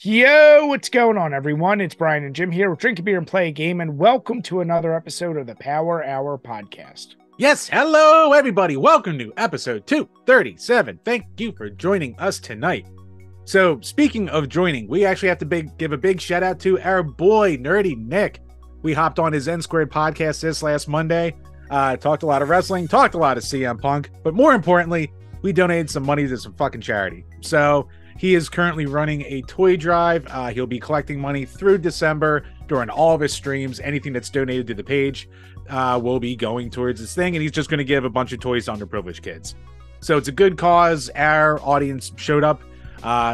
Yo, what's going on, everyone? It's Brian and Jim here with Drink a Beer and Play a Game, and welcome to another episode of the Power Hour podcast. Yes, hello, everybody. Welcome to episode 237. Thank you for joining us tonight. So, speaking of joining, we actually have to give a big shout out to our boy, Nerdy Nick. We hopped on his Nsquared podcast this last Monday, talked a lot of wrestling, talked a lot of CM Punk, but more importantly, we donated some money to some fucking charity. So, he is currently running a toy drive. He'll be collecting money through December during all of his streams. Anything that's donated to the page will be going towards this thing, and he's just going to give a bunch of toys to underprivileged kids. So it's a good cause. Our audience showed up,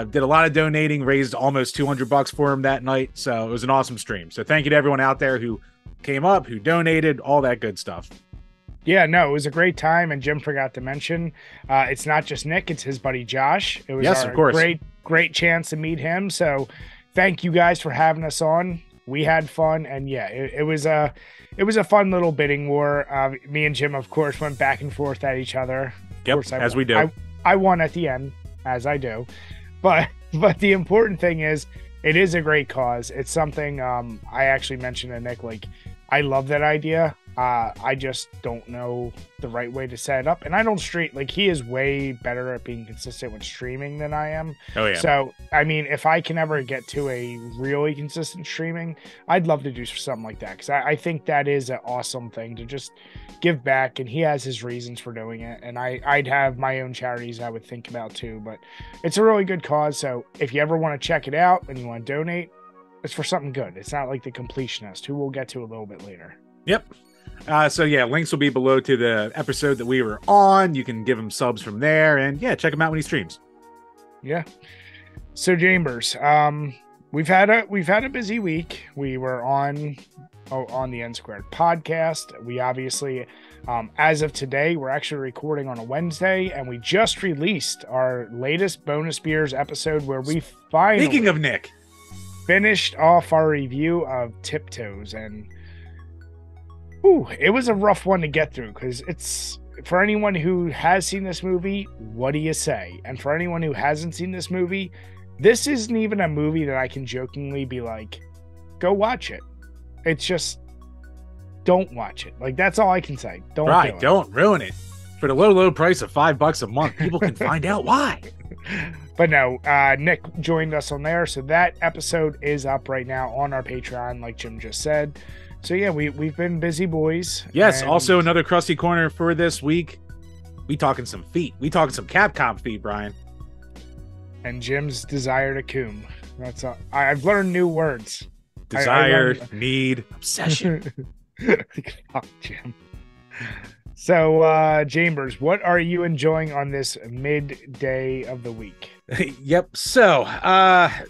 did a lot of donating, raised almost $200 for him that night. So it was an awesome stream. So thank you to everyone out there who came up, who donated, all that good stuff. Yeah, no, it was a great time, and Jim forgot to mention, it's not just Nick, it's his buddy Josh. It was of course. great chance to meet him, so thank you guys for having us on. We had fun, and yeah, it was a fun little bidding war. Me and Jim, of course, went back and forth at each other. Yep, of course, as we do. I won at the end, as I do, but the important thing is, it is a great cause. It's something I actually mentioned to Nick, like, I love that idea. I just don't know the right way to set it up, and I don't stream. Like, he is way better at being consistent with streaming than I am. Oh yeah. So I mean, if I can ever get to a really consistent streaming, I'd love to do something like that, because I think that is an awesome thing to just give back, and he has his reasons for doing it, and I'd have my own charities I would think about too. But it's a really good cause, so if you ever want to check it out and you want to donate, it's for something good. It's not like the Completionist, who we'll get to a little bit later. Yep. So yeah, links will be below to the episode that we were on. You can give him subs from there, and yeah, check him out when he streams. Yeah. So Chambers, we've had a busy week. We were on the Nsquared podcast. We obviously, as of today, we're actually recording on a Wednesday, and we just released our latest bonus beers episode, where we finally, Speaking of Nick, finished off our review of Tiptoes, and it was a rough one to get through, because it's, for anyone who has seen this movie, what do you say? And for anyone who hasn't seen this movie, this isn't even a movie that I can jokingly be like, go watch it. It's just, don't watch it. Like, that's all I can say. Don't ruin it. For the low price of $5 a month, people can find out why. But no, Nick joined us on there, so that episode is up right now on our Patreon, like Jim just said. So yeah, we've been busy boys. Yes, also another crusty corner for this week. We talking some feet. We talking some Capcom feet, Brian. And Jim's desire to coom. That's all. I've learned new words. Desire, need, obsession. Fuck, Jim. So, Chambers, what are you enjoying on this midday of the week? Yep. So,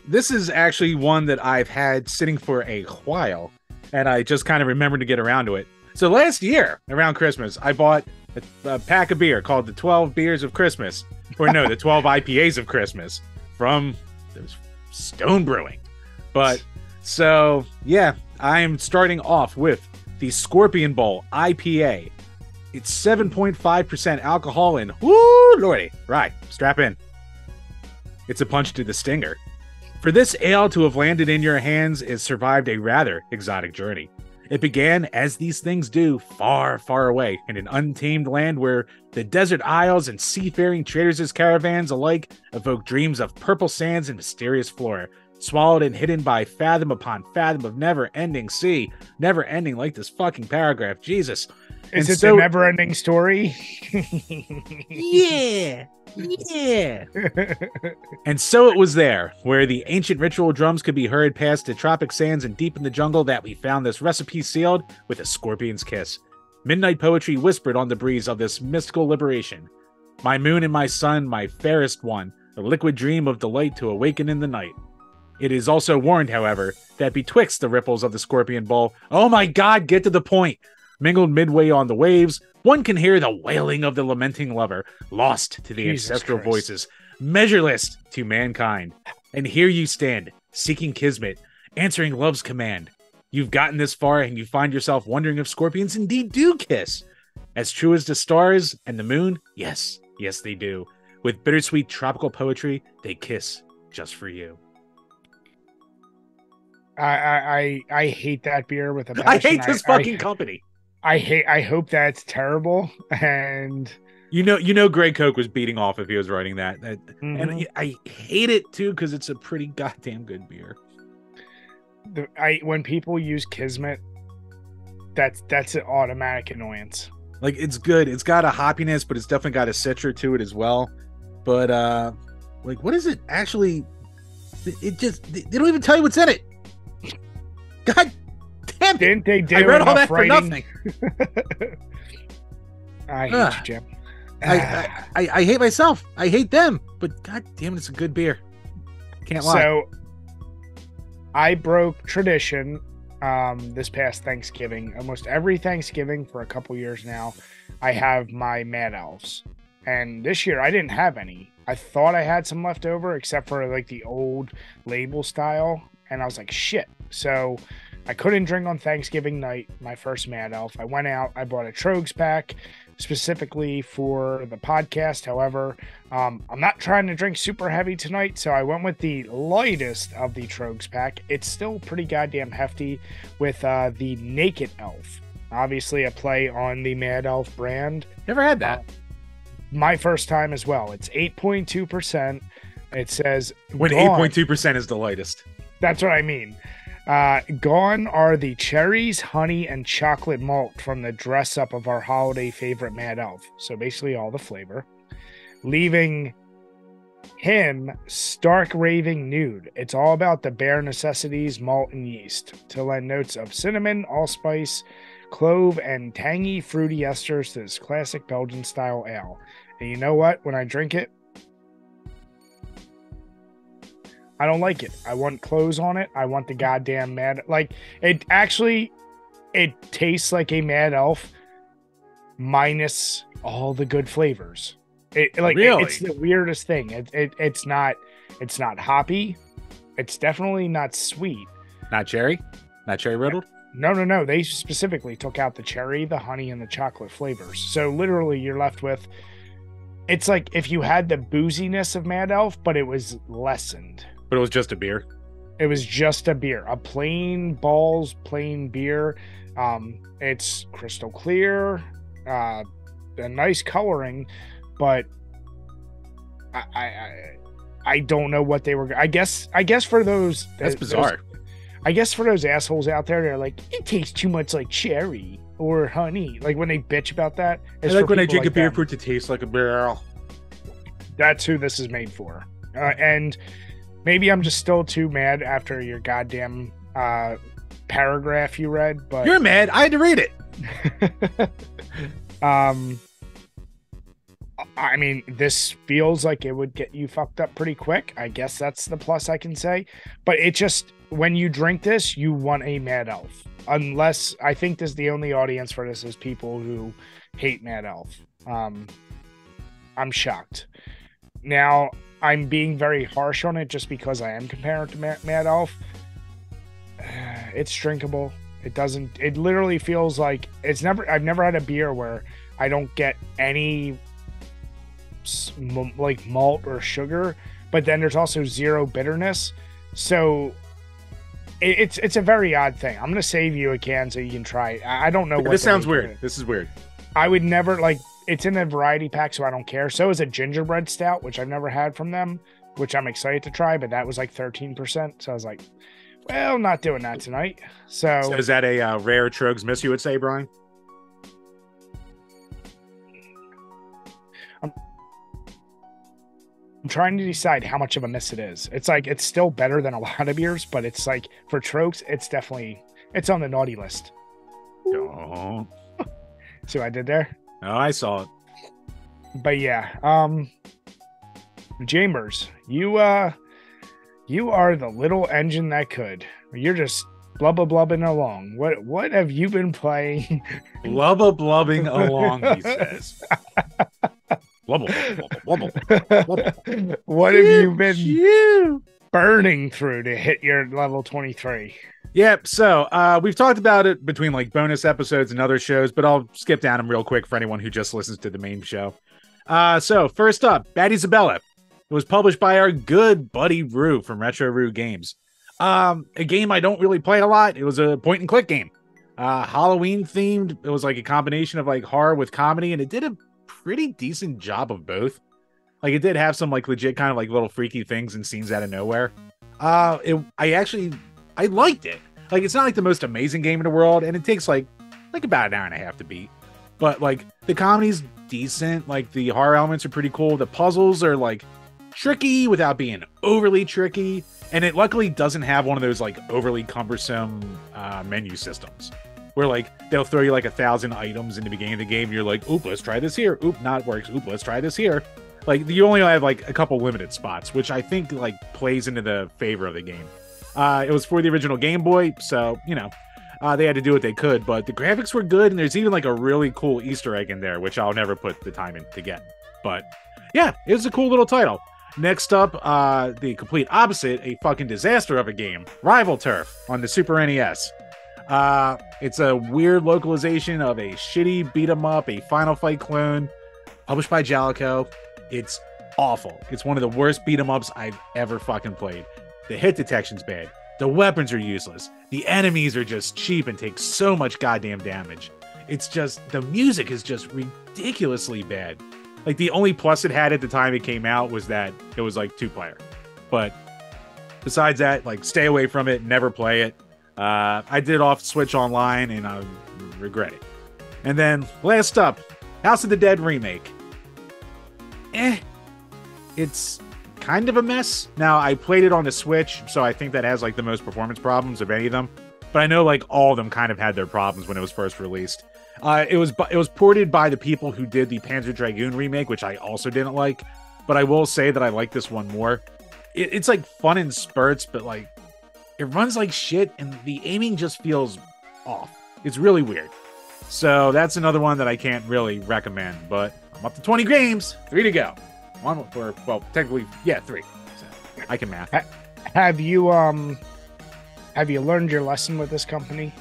this is actually one that I've had sitting for a while, and I just kind of remembered to get around to it. So last year, around Christmas, I bought a pack of beer called the 12 Beers of Christmas. Or no, the 12 IPAs of Christmas from Stone Brewing. But, so, yeah, I am starting off with the Scorpion Bowl IPA. It's 7.5% alcohol and, whoo, lordy. Right, strap in. It's a punch to the stinger. For this ale to have landed in your hands has survived a rather exotic journey. It began, as these things do, far, far away in an untamed land where the desert isles and seafaring traders' caravans alike evoke dreams of purple sands and mysterious flora, swallowed and hidden by fathom upon fathom of never-ending sea. Never-ending like this fucking paragraph, Jesus. Is it the never-ending story? Yeah. Yeah. And so it was there, where the ancient ritual drums could be heard past the tropic sands and deep in the jungle, that we found this recipe sealed with a scorpion's kiss. Midnight poetry whispered on the breeze of this mystical liberation. My moon and my sun, my fairest one, a liquid dream of delight to awaken in the night. It is also warned, however, that betwixt the ripples of the Scorpion Bowl, oh my God, get to the point! Mingled midway on the waves, one can hear the wailing of the lamenting lover, lost to the ancestral voices, measureless to mankind. And here you stand, seeking kismet, answering love's command. You've gotten this far, and you find yourself wondering if scorpions indeed do kiss. As true as the stars and the moon, yes, they do. With bittersweet tropical poetry, they kiss just for you. I hate that beer with a passion. I hate this fucking company. I hope that's terrible. And you know, Greg Koch was beating off if he was writing that. And I hate it too because it's a pretty goddamn good beer. When people use Kismet, that's an automatic annoyance. Like, it's good. It's got a hoppiness, but it's definitely got a citra to it as well. But like, what is it actually? It just, they don't even tell you what's in it. God damn it! Didn't they do? I read all that writing? for nothing. I hate you, Jim. I hate myself. I hate them. But god damn it, it's a good beer. Can't lie. So I broke tradition this past Thanksgiving. Almost every Thanksgiving for a couple years now, I have my Mad Elves. And this year I didn't have any. I thought I had some left over, except for like the old label style. And I was like, shit. So I couldn't drink on Thanksgiving night, my first Mad Elf. I went out, I bought a Trogs pack specifically for the podcast. However, I'm not trying to drink super heavy tonight, so I went with the lightest of the Trogs pack. It's still pretty goddamn hefty with the Naked Elf. Obviously a play on the Mad Elf brand. Never had that. My first time as well. It's 8.2%. It says when 8.2% is the lightest. That's what I mean. Gone are the cherries, honey, and chocolate malt from the dress up of our holiday favorite Mad Elf. So basically all the flavor. Leaving him stark raving nude. It's all about the bare necessities, malt, and yeast. To lend notes of cinnamon, allspice, clove, and tangy fruity esters to this classic Belgian style ale. And you know what? When I drink it, I don't like it. I want clothes on it. I want the goddamn Mad... Like, it tastes like a Mad Elf minus all the good flavors. Really? It's the weirdest thing. It's not hoppy. It's definitely not sweet. Not cherry? Not cherry riddled? No. They specifically took out the cherry, the honey, and the chocolate flavors. So literally you're left with... It's like if you had the booziness of Mad Elf, but it was lessened. But it was just a beer. It was just a beer, a plain balls, plain beer. It's crystal clear, a nice coloring, but I don't know what they were. I guess for those, that's bizarre. I guess for those assholes out there, they're like, it tastes too much like cherry or honey. Like when they bitch about that. It's like when I drink a beer for it to taste like a barrel. That's who this is made for, and. Maybe I'm just still too mad after your goddamn paragraph you read, but you're mad. I had to read it. I mean, this feels like it would get you fucked up pretty quick. I guess that's the plus I can say. But it just, when you drink this, you want a Mad Elf. Unless, I think this is the only audience for this is people who hate Mad Elf. I'm shocked. Now, I'm being very harsh on it just because I am comparing it to Mad Elf. It's drinkable. It literally feels like I've never had a beer where I don't get any like malt or sugar, but then there's also zero bitterness. So it's a very odd thing. I'm going to save you a can so you can try it. I don't know what this sounds weird. This is weird. I would never it's in a variety pack, so I don't care. So is a gingerbread stout, which I've never had from them, which I'm excited to try, but that was like 13%. So I was like, well, not doing that tonight. So is that a rare Trogs miss, you would say, Brian? I'm trying to decide how much of a miss it is. It's like, it's still better than a lot of beers, but it's like, for Trogs, it's on the naughty list. Oh. See what I did there? Oh, I saw it. But yeah, Chambers, you are the little engine that could. You're just blubbing along. What have you been playing? Blubbing along, he says. Blubble. What have you been burning through to hit your level 23? Yep. So we've talked about it between like bonus episodes and other shows, but I'll skip down them real quick for anyone who just listens to the main show. So first up, Bad Isabella. It was published by our good buddy Rue from Retro Rue Games. A game I don't really play a lot. It was a point and click game. Halloween themed. It was like a combination of like horror with comedy, and it did a pretty decent job of both. Like it did have some like legit kind of like little freaky things and scenes out of nowhere. I liked it. Like it's not like the most amazing game in the world, and it takes like about an hour and a half to beat. But like the comedy's decent. Like the horror elements are pretty cool. The puzzles are like tricky without being overly tricky. And it luckily doesn't have one of those like overly cumbersome menu systems where like they'll throw you like 1,000 items in the beginning of the game. And you're like, oop, let's try this here. Oop, not works. Oop, let's try this here. Like you only have like a couple limited spots, which I think like plays into the favor of the game. It was for the original Game Boy, so you know they had to do what they could. But the graphics were good, and there's even like a really cool Easter egg in there, which I'll never put the time in to get. But yeah, it was a cool little title. Next up, the complete opposite, a fucking disaster of a game, Rival Turf on the Super NES. It's a weird localization of a shitty beat 'em up, a Final Fight clone, published by Jalico. It's awful. It's one of the worst beat 'em ups I've ever fucking played. The hit detection's bad. The weapons are useless. The enemies are just cheap and take so much goddamn damage. It's just, the music is just ridiculously bad. Like the only plus it had at the time it came out was that it was like 2-player. But besides that, like stay away from it, never play it. I did off Switch Online and I regret it. And then last up, House of the Dead remake. It's kind of a mess. Now I played it on the Switch, so I think that has like the most performance problems of any of them. But I know like all of them kind of had their problems when it was first released. It was ported by the people who did the Panzer Dragoon remake, which I also didn't like. But I will say that I like this one more. It's like fun in spurts, but like it runs like shit, and the aiming just feels off. It's really weird. So that's another one that I can't really recommend. But I'm up to 20 games, 3 to go. One for, well, technically, yeah, 3. So I can math. Have you learned your lesson with this company?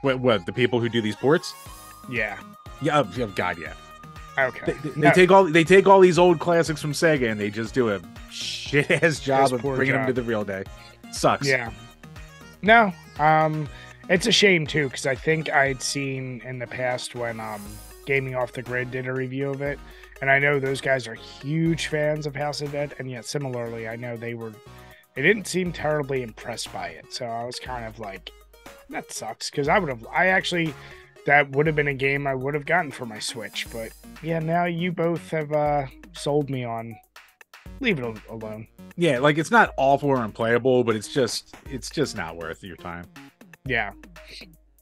What the people who do these ports? Yeah. Yeah. Oh, God, yeah. Okay. They take all these old classics from Sega and they just do a shit ass job of bringing them to the real day. Sucks. Yeah. No. It's a shame too, because I think I'd seen in the past when Gaming Off the Grid did a review of it, and I know those guys are huge fans of House of Dead, and yet similarly, I know they didn't seem terribly impressed by it. So I was kind of like, that sucks, because that would have been a game I would have gotten for my Switch. But yeah, now you both have sold me on leave it alone. Yeah, like it's not awful or unplayable, but it's just not worth your time. Yeah.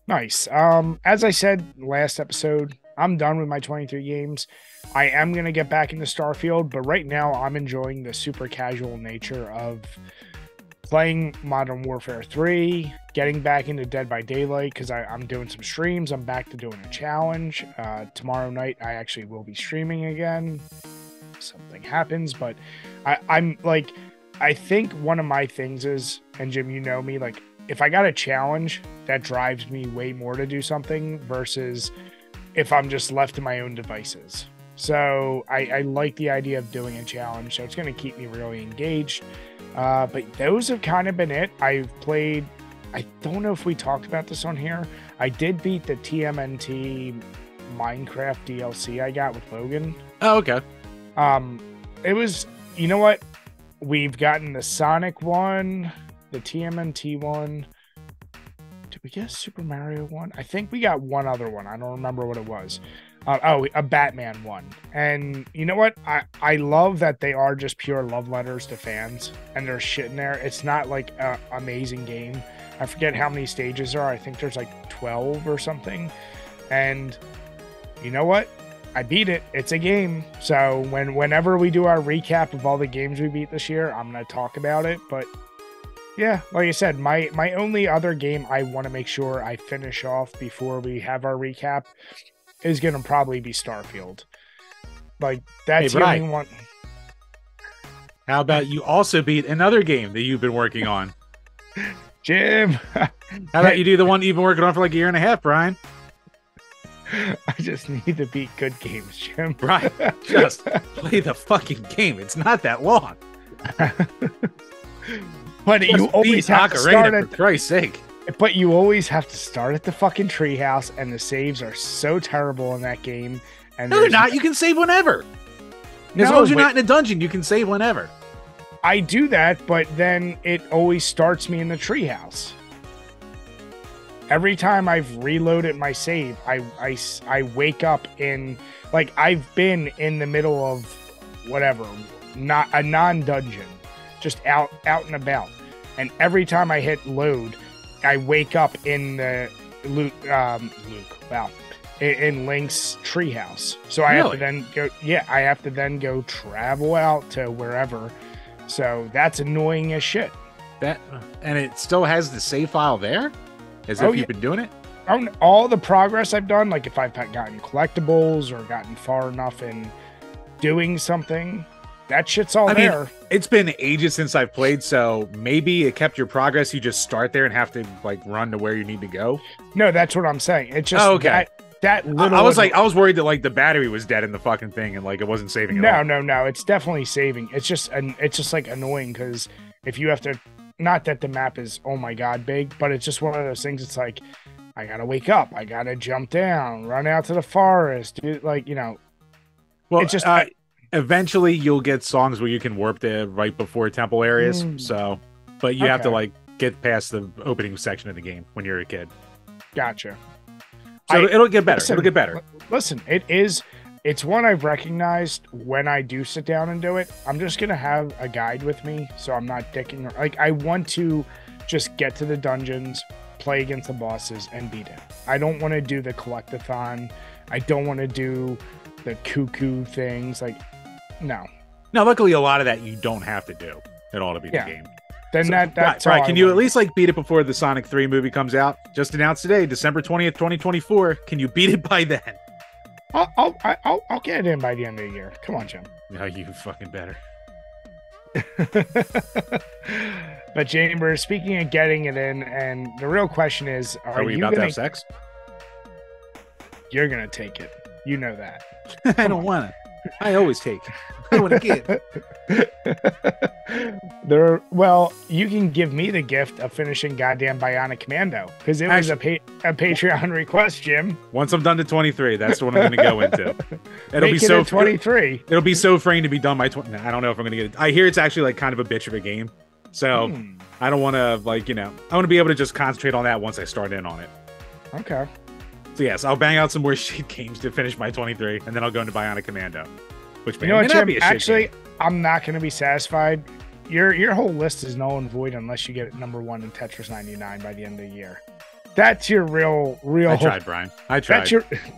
Nice. As I said last episode, I'm done with my 23 games. I am going to get back into Starfield, but right now I'm enjoying the super casual nature of playing Modern Warfare 3, getting back into Dead by Daylight because I'm doing some streams. I'm back to doing a challenge. Tomorrow night I actually will be streaming again. Something happens, but I'm like, I think one of my things is, and Jim, you know me, like if I got a challenge, that drives me way more to do something versus if I'm just left to my own devices. So I like the idea of doing a challenge, so it's going to keep me really engaged. But those have kind of been it. I've played, I don't know if we talked about this on here. I did beat the TMNT Minecraft DLC I got with Logan. Oh, okay. It was, you know what? We've gotten the Sonic one, the TMNT one. Did we get a Super Mario one? I think we got one other one. I don't remember what it was. A Batman one. And you know what? I love that they are just pure love letters to fans, and there's shit in there. It's not like an amazing game. I forget how many stages there are. I think there's like 12 or something. And you know what? I beat it. It's a game. So whenever we do our recap of all the games we beat this year, I'm going to talk about it. But yeah, like I said, my only other game I want to make sure I finish off before we have our recap is going to probably be Starfield. Like, that's the only one. How about you also beat another game that you've been working on? Jim! How about you do the one you've been working on for like a year and a half, Brian? I just need to beat good games, Jim. Brian, just play the fucking game. It's not that long. But you always have to start for Christ's sake. But you always have to start at the fucking treehouse, and the saves are so terrible in that game. And no, they're not. You can save whenever. As long as you're not in a dungeon, you can save whenever. I do that, but then it always starts me in the treehouse. Every time I've reloaded my save, I wake up in, like, I've been in the middle of whatever, not a non-dungeon, just out and about. And every time I hit load, I wake up in the in Link's treehouse. So I have to then go. Yeah, I have to then go travel out to wherever. So that's annoying as shit. And it still has the save file there, as if you've been doing it. All the progress I've done, like if I've gotten collectibles or gotten far enough in doing something, that shit's all there. It's been ages since I've played, so maybe it kept your progress. You just start there and have to like run to where you need to go. No, that's what I'm saying. It's just that little. I was worried that like the battery was dead in the fucking thing and like it wasn't saving at all. No. It's definitely saving. It's just like annoying because if you have to, not that the map is oh my god big, but it's just one of those things. It's like I gotta wake up, I gotta jump down, run out to the forest, like Well, it's just. Eventually, you'll get songs where you can warp to right before temple areas. So, but you have to like get past the opening section of the game when you're a kid. Gotcha. So it'll get better. It'll get better. Listen, it's one I've recognized when I do sit down and do it. I'm just gonna have a guide with me, so I'm not dicking. Like I want to just get to the dungeons, play against the bosses, and beat it. I don't want to do the collectathon. I don't want to do the cuckoo things. Like. No. Now, luckily, a lot of that you don't have to do at all to beat the game. Then that's right. Can you at least like beat it before the Sonic 3 movie comes out? Just announced today, December 20th, 2024. Can you beat it by then? I'll get it in by the end of the year. Come on, Jim. No, you fucking better. But Jane, we're speaking of getting it in, and the real question is: Are we about to have sex? You're gonna take it. You know that. I don't want to. I always take. I want to give. Well, you can give me the gift of finishing goddamn Bionic Commando because it was a Patreon request, Jim. Once I'm done to 23, that's what I'm going to go into. It'll be so 23. It'll be so freeing to be done by 20. I don't know if I'm going to get it. I hear it's actually like kind of a bitch of a game, so I don't want to I want to be able to just concentrate on that once I start in on it. Okay. So yes, I'll bang out some more shit games to finish my 23, and then I'll go into Bionic Commando. Which may what, Jim? Be a actually, shit game. I'm not going to be satisfied. Your whole list is null and void unless you get #1 in Tetris 99 by the end of the year. That's your real. I tried, Brian. I tried.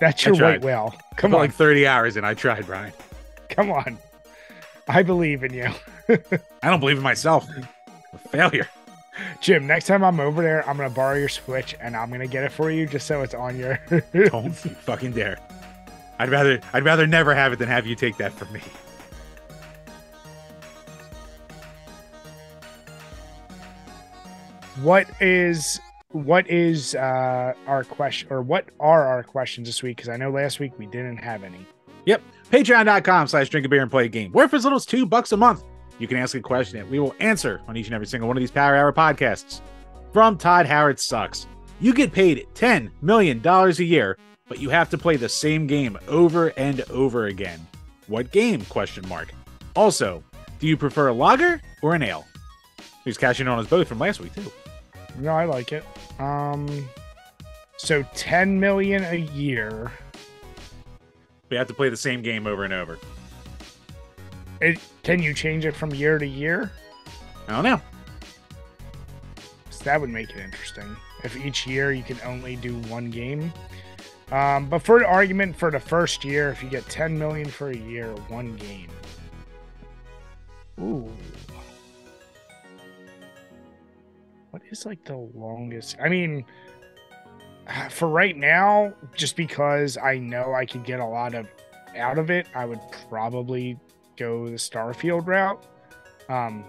That's your white whale. Come on, like 30 hours, and I tried, Brian. Come on, I believe in you. I don't believe in myself. A failure. Jim, next time I'm over there, I'm gonna borrow your Switch and I'm gonna get it for you just so it's on your. Don't you fucking dare! I'd rather never have it than have you take that from me. What is our question, or what are our questions this week? Because I know last week we didn't have any. Yep. Patreon.com/DrinkABeerandPlayAGame. Where for as little as $2 a month, you can ask a question that we will answer on each and every single one of these Power Hour podcasts. From Todd Howard Sucks. You get paid $10 million a year, but you have to play the same game over and over again. What game? ? Also, do you prefer a lager or an ale? He's cashing on us both from last week, too. No, I like it. So $10 million a year. We have to play the same game over and over. Can you change it from year to year? I don't know. So that would make it interesting. If each year you can only do one game. But for the argument, for the first year, if you get $10 million for a year, one game. Ooh. What is like the longest? I mean, for right now, just because I know I could get a lot out of it, I would probably go the Starfield route.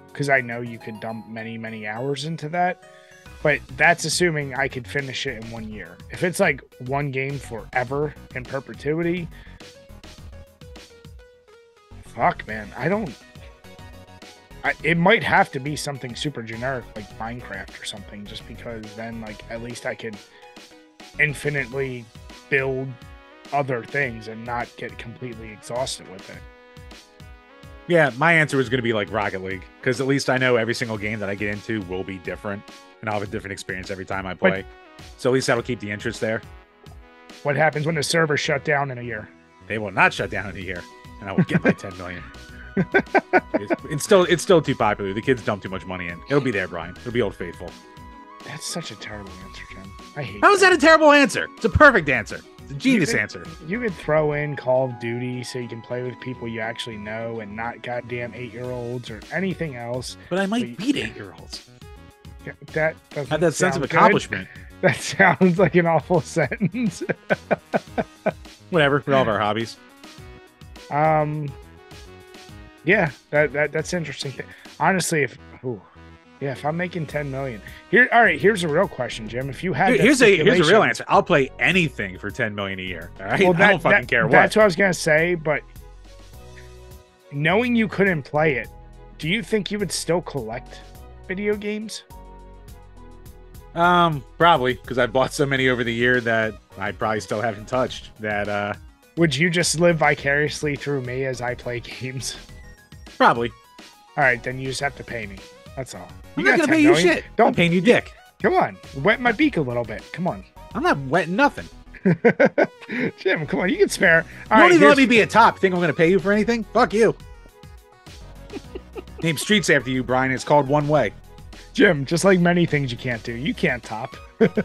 Because I know you could dump many, many hours into that. But that's assuming I could finish it in 1 year. If it's like one game forever in perpetuity, fuck, man. it might have to be something super generic like Minecraft or something, just because then like at least I could infinitely build other things and not get completely exhausted with it. Yeah, my answer was going to be like Rocket League, because at least I know every single game that I get into will be different, and I'll have a different experience every time I play. So at least that'll keep the interest there. What happens when the servers shut down in a year? They will not shut down in a year, and I will get my 10 million. It's still too popular. The kids dump too much money in. It'll be there, Brian. It'll be Old Faithful. That's such a terrible answer, Jim. I hate. How is that a terrible answer? It's a perfect answer. It's a genius answer. You could throw in Call of Duty so you can play with people you actually know and not goddamn 8-year-olds or anything else. But I might beat 8-year-olds. That doesn't have that sense of good. accomplishment. That sounds like an awful sentence. Whatever. We all have our hobbies. Yeah, that's interesting. Honestly, if I'm making 10 million here, all right. Here's a real question, Jim. If you had here's a real answer. I'll play anything for 10 million a year. All right, well, I don't fucking care what. That's what I was gonna say. But knowing you couldn't play it, do you think you would still collect video games? Probably, because I bought so many over the year that I probably still haven't touched. That would you just live vicariously through me as I play games? Probably. All right, then you just have to pay me. That's all. I'm not gonna pay you shit. Don't pay you dick. Come on, wet my beak a little bit. Come on. I'm not wetting nothing. Jim, come on, you can spare. You don't even let me be a top. Think I'm gonna pay you for anything? Fuck you. Name streets after you, Brian. It's called One Way. Jim, just like many things you can't do, you can't top. Don't.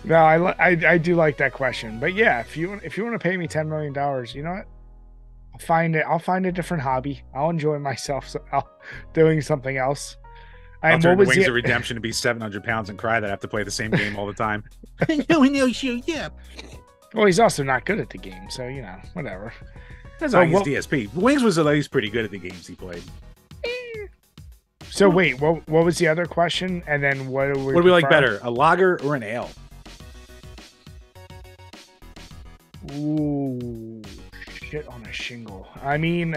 No, I do like that question, but yeah, if you want to pay me $10 million, you know what? I'll find a different hobby. I'll enjoy myself doing something else. I'll turn Wings of Redemption to be 700 pounds and cry that I have to play the same game all the time. Yeah. Well, he's also not good at the game, so you know, whatever. That's not his DSP. Wings was at least pretty good at the games he played. So wait, what was the other question? And then what do we like better, a lager or an ale? Ooh, shit on a shingle. I mean,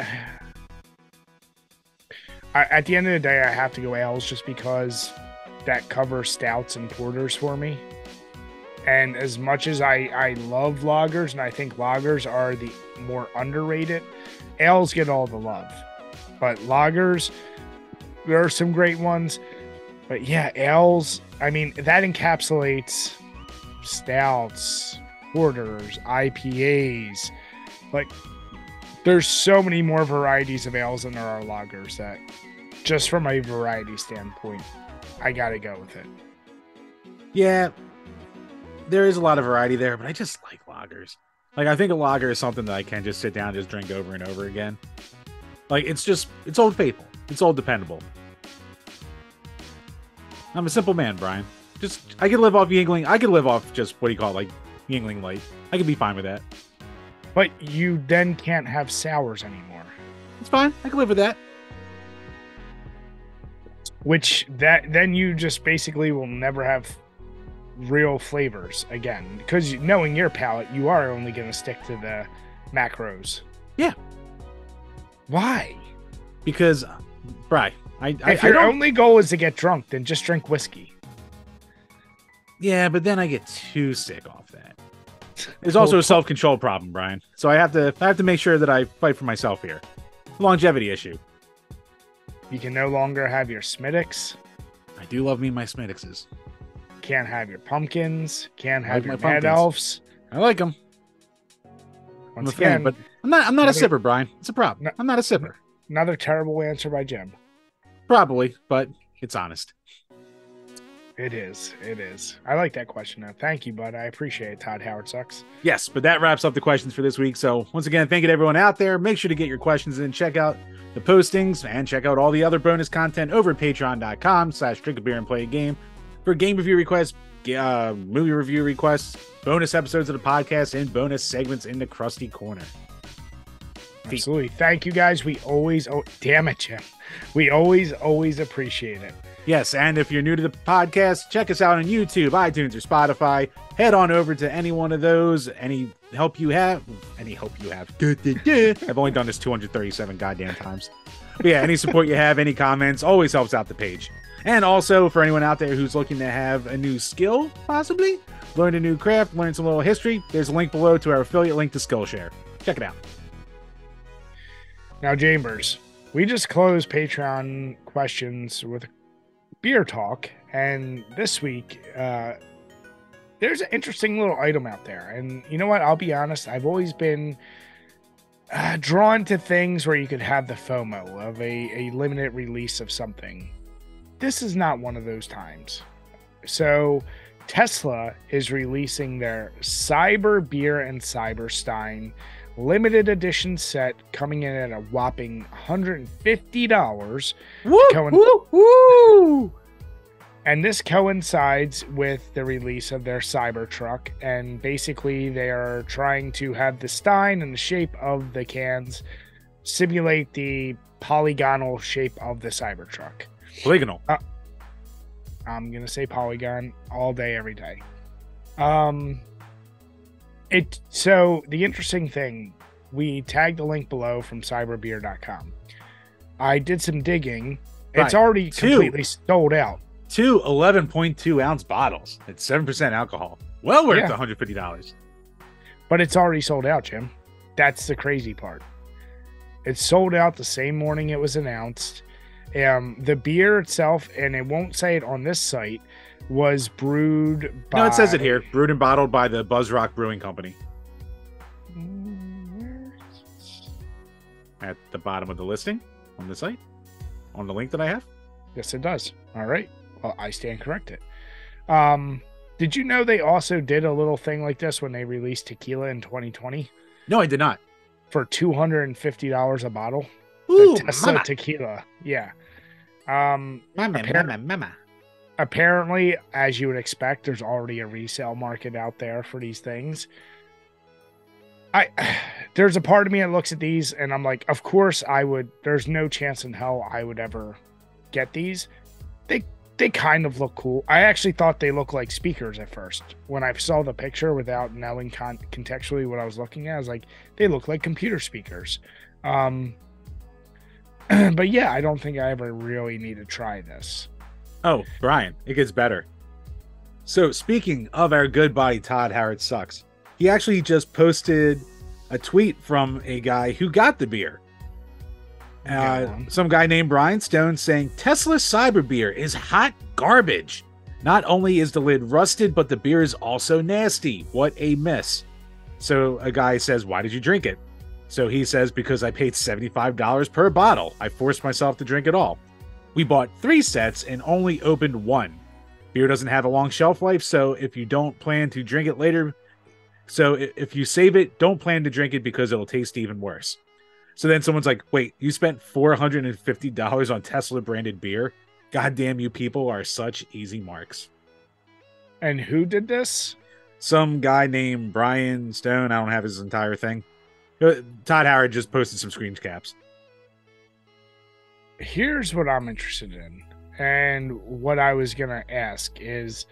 at the end of the day, I have to go ales just because that covers stouts and porters for me. And as much as I love lagers, and I think lagers are the more underrated, ales get all the love. But lagers, there are some great ones. But yeah, ales, I mean, that encapsulates stouts, porters, IPAs. Like, there's so many more varieties of ales than there are lagers that, just from a variety standpoint, I gotta go with it. Yeah. There is a lot of variety there, but I just like lagers. Like, I think a lager is something that I can just sit down and just drink over and over again. Like, it's Old Faithful. It's old dependable. I'm a simple man, Brian. I could live off Yingling. I could live off just, what do you call it, like Yingling Light. I could be fine with that. But you then can't have sours anymore. It's fine. I can live with that. Which, then you just basically will never have real flavors again, because knowing your palate, you are only going to stick to the macros. Yeah. Why? Because, Brian, if your only goal is to get drunk, then just drink whiskey. Yeah, but then I get too sick off that. There's also a self-control problem, Brian. So I have to make sure that I fight for myself here. Longevity issue. You can no longer have your Smittix. I do love me my Smittixes. Can't have your pumpkins. Can't have your Mad Elves. I like them. I'm a fan, but I'm not a sipper, Brian. It's a problem. I'm not a sipper. Another terrible answer by Jim. Probably, but it's honest. It is. I like that question, though. Thank you, bud. I appreciate it, Todd Howard Sucks. Yes, but that wraps up the questions for this week. So once again, thank you to everyone out there. Make sure to get your questions in. Check out the postings and check out all the other bonus content over at patreon.com/DrinkABeerandPlayAGame for game review requests, movie review requests, bonus episodes of the podcast, and bonus segments in the Krusty Corner. Absolutely. Thank you, guys. We always, damn it, Jim. We always appreciate it. Yes, and if you're new to the podcast, check us out on YouTube, iTunes, or Spotify. Head on over to any one of those. Any help you have. I've only done this 237 goddamn times. But yeah, any support you have, any comments, always helps out the page. And also, for anyone out there who's looking to have a new skill, possibly, learn a new craft, learn some little history, there's a link below to our affiliate link to Skillshare. Check it out. Now, Chambers, we just closed Patreon questions with beer talk, and this week there's an interesting little item out there. And you know what, I'll be honest, I've always been drawn to things where you could have the FOMO of a limited release of something. This is not one of those times. So Tesla is releasing their Cyber Beer and Cyberstein limited edition set, coming in at a whopping $150. Woo! And this coincides with the release of their Cybertruck, and basically they are trying to have the stein and the shape of the cans simulate the polygonal shape of the Cybertruck. Polygonal. I'm gonna say polygon all day, every day. So the interesting thing, we tagged the link below from cyberbeer.com. I did some digging. Right. It's already completely sold out. 2 11.2 ounce bottles at 7% alcohol. Well worth $150. But it's already sold out, Jim. That's the crazy part. It sold out the same morning it was announced. The beer itself, and it won't say it on this site, was brewed by... No, it says it here. Brewed and bottled by the Buzzrock Brewing Company. At the bottom of the listing on the site. On the link that I have. Yes, it does. All right. Well, I stand corrected. Did you know they also did a little thing like this when they released tequila in 2020? No, I did not. For $250 a bottle. Ooh, Tesla mama. Tequila. Yeah. Mama. Apparently, as you would expect, there's already a resale market out there for these things. There's a part of me that looks at these and I'm like, of course I would. There's no chance in hell I would ever get these. They kind of look cool. I actually thought they looked like speakers at first. When I saw the picture without knowing contextually what I was looking at, I was like, they look like computer speakers. But yeah, I don't think I ever really need to try this. Oh, Brian, it gets better. So speaking of our good buddy Todd Howard Sucks, he actually just posted a tweet from a guy who got the beer. Some guy named Brian Stone saying, Tesla Cyber Beer is hot garbage. Not only is the lid rusted, but the beer is also nasty. What a miss. So a guy says, why did you drink it? So he says, because I paid $75 per bottle. I forced myself to drink it all. We bought 3 sets and only opened 1. Beer doesn't have a long shelf life, so if you don't plan to drink it later, so if you save it, don't plan to drink it because it'll taste even worse. So then someone's like, wait, you spent $450 on Tesla branded beer? Goddamn, you people are such easy marks. And who did this? Some guy named Brian Stone. I don't have his entire thing. Todd Howard just posted some screen caps. Here's what I'm interested in. And what I was going to ask is,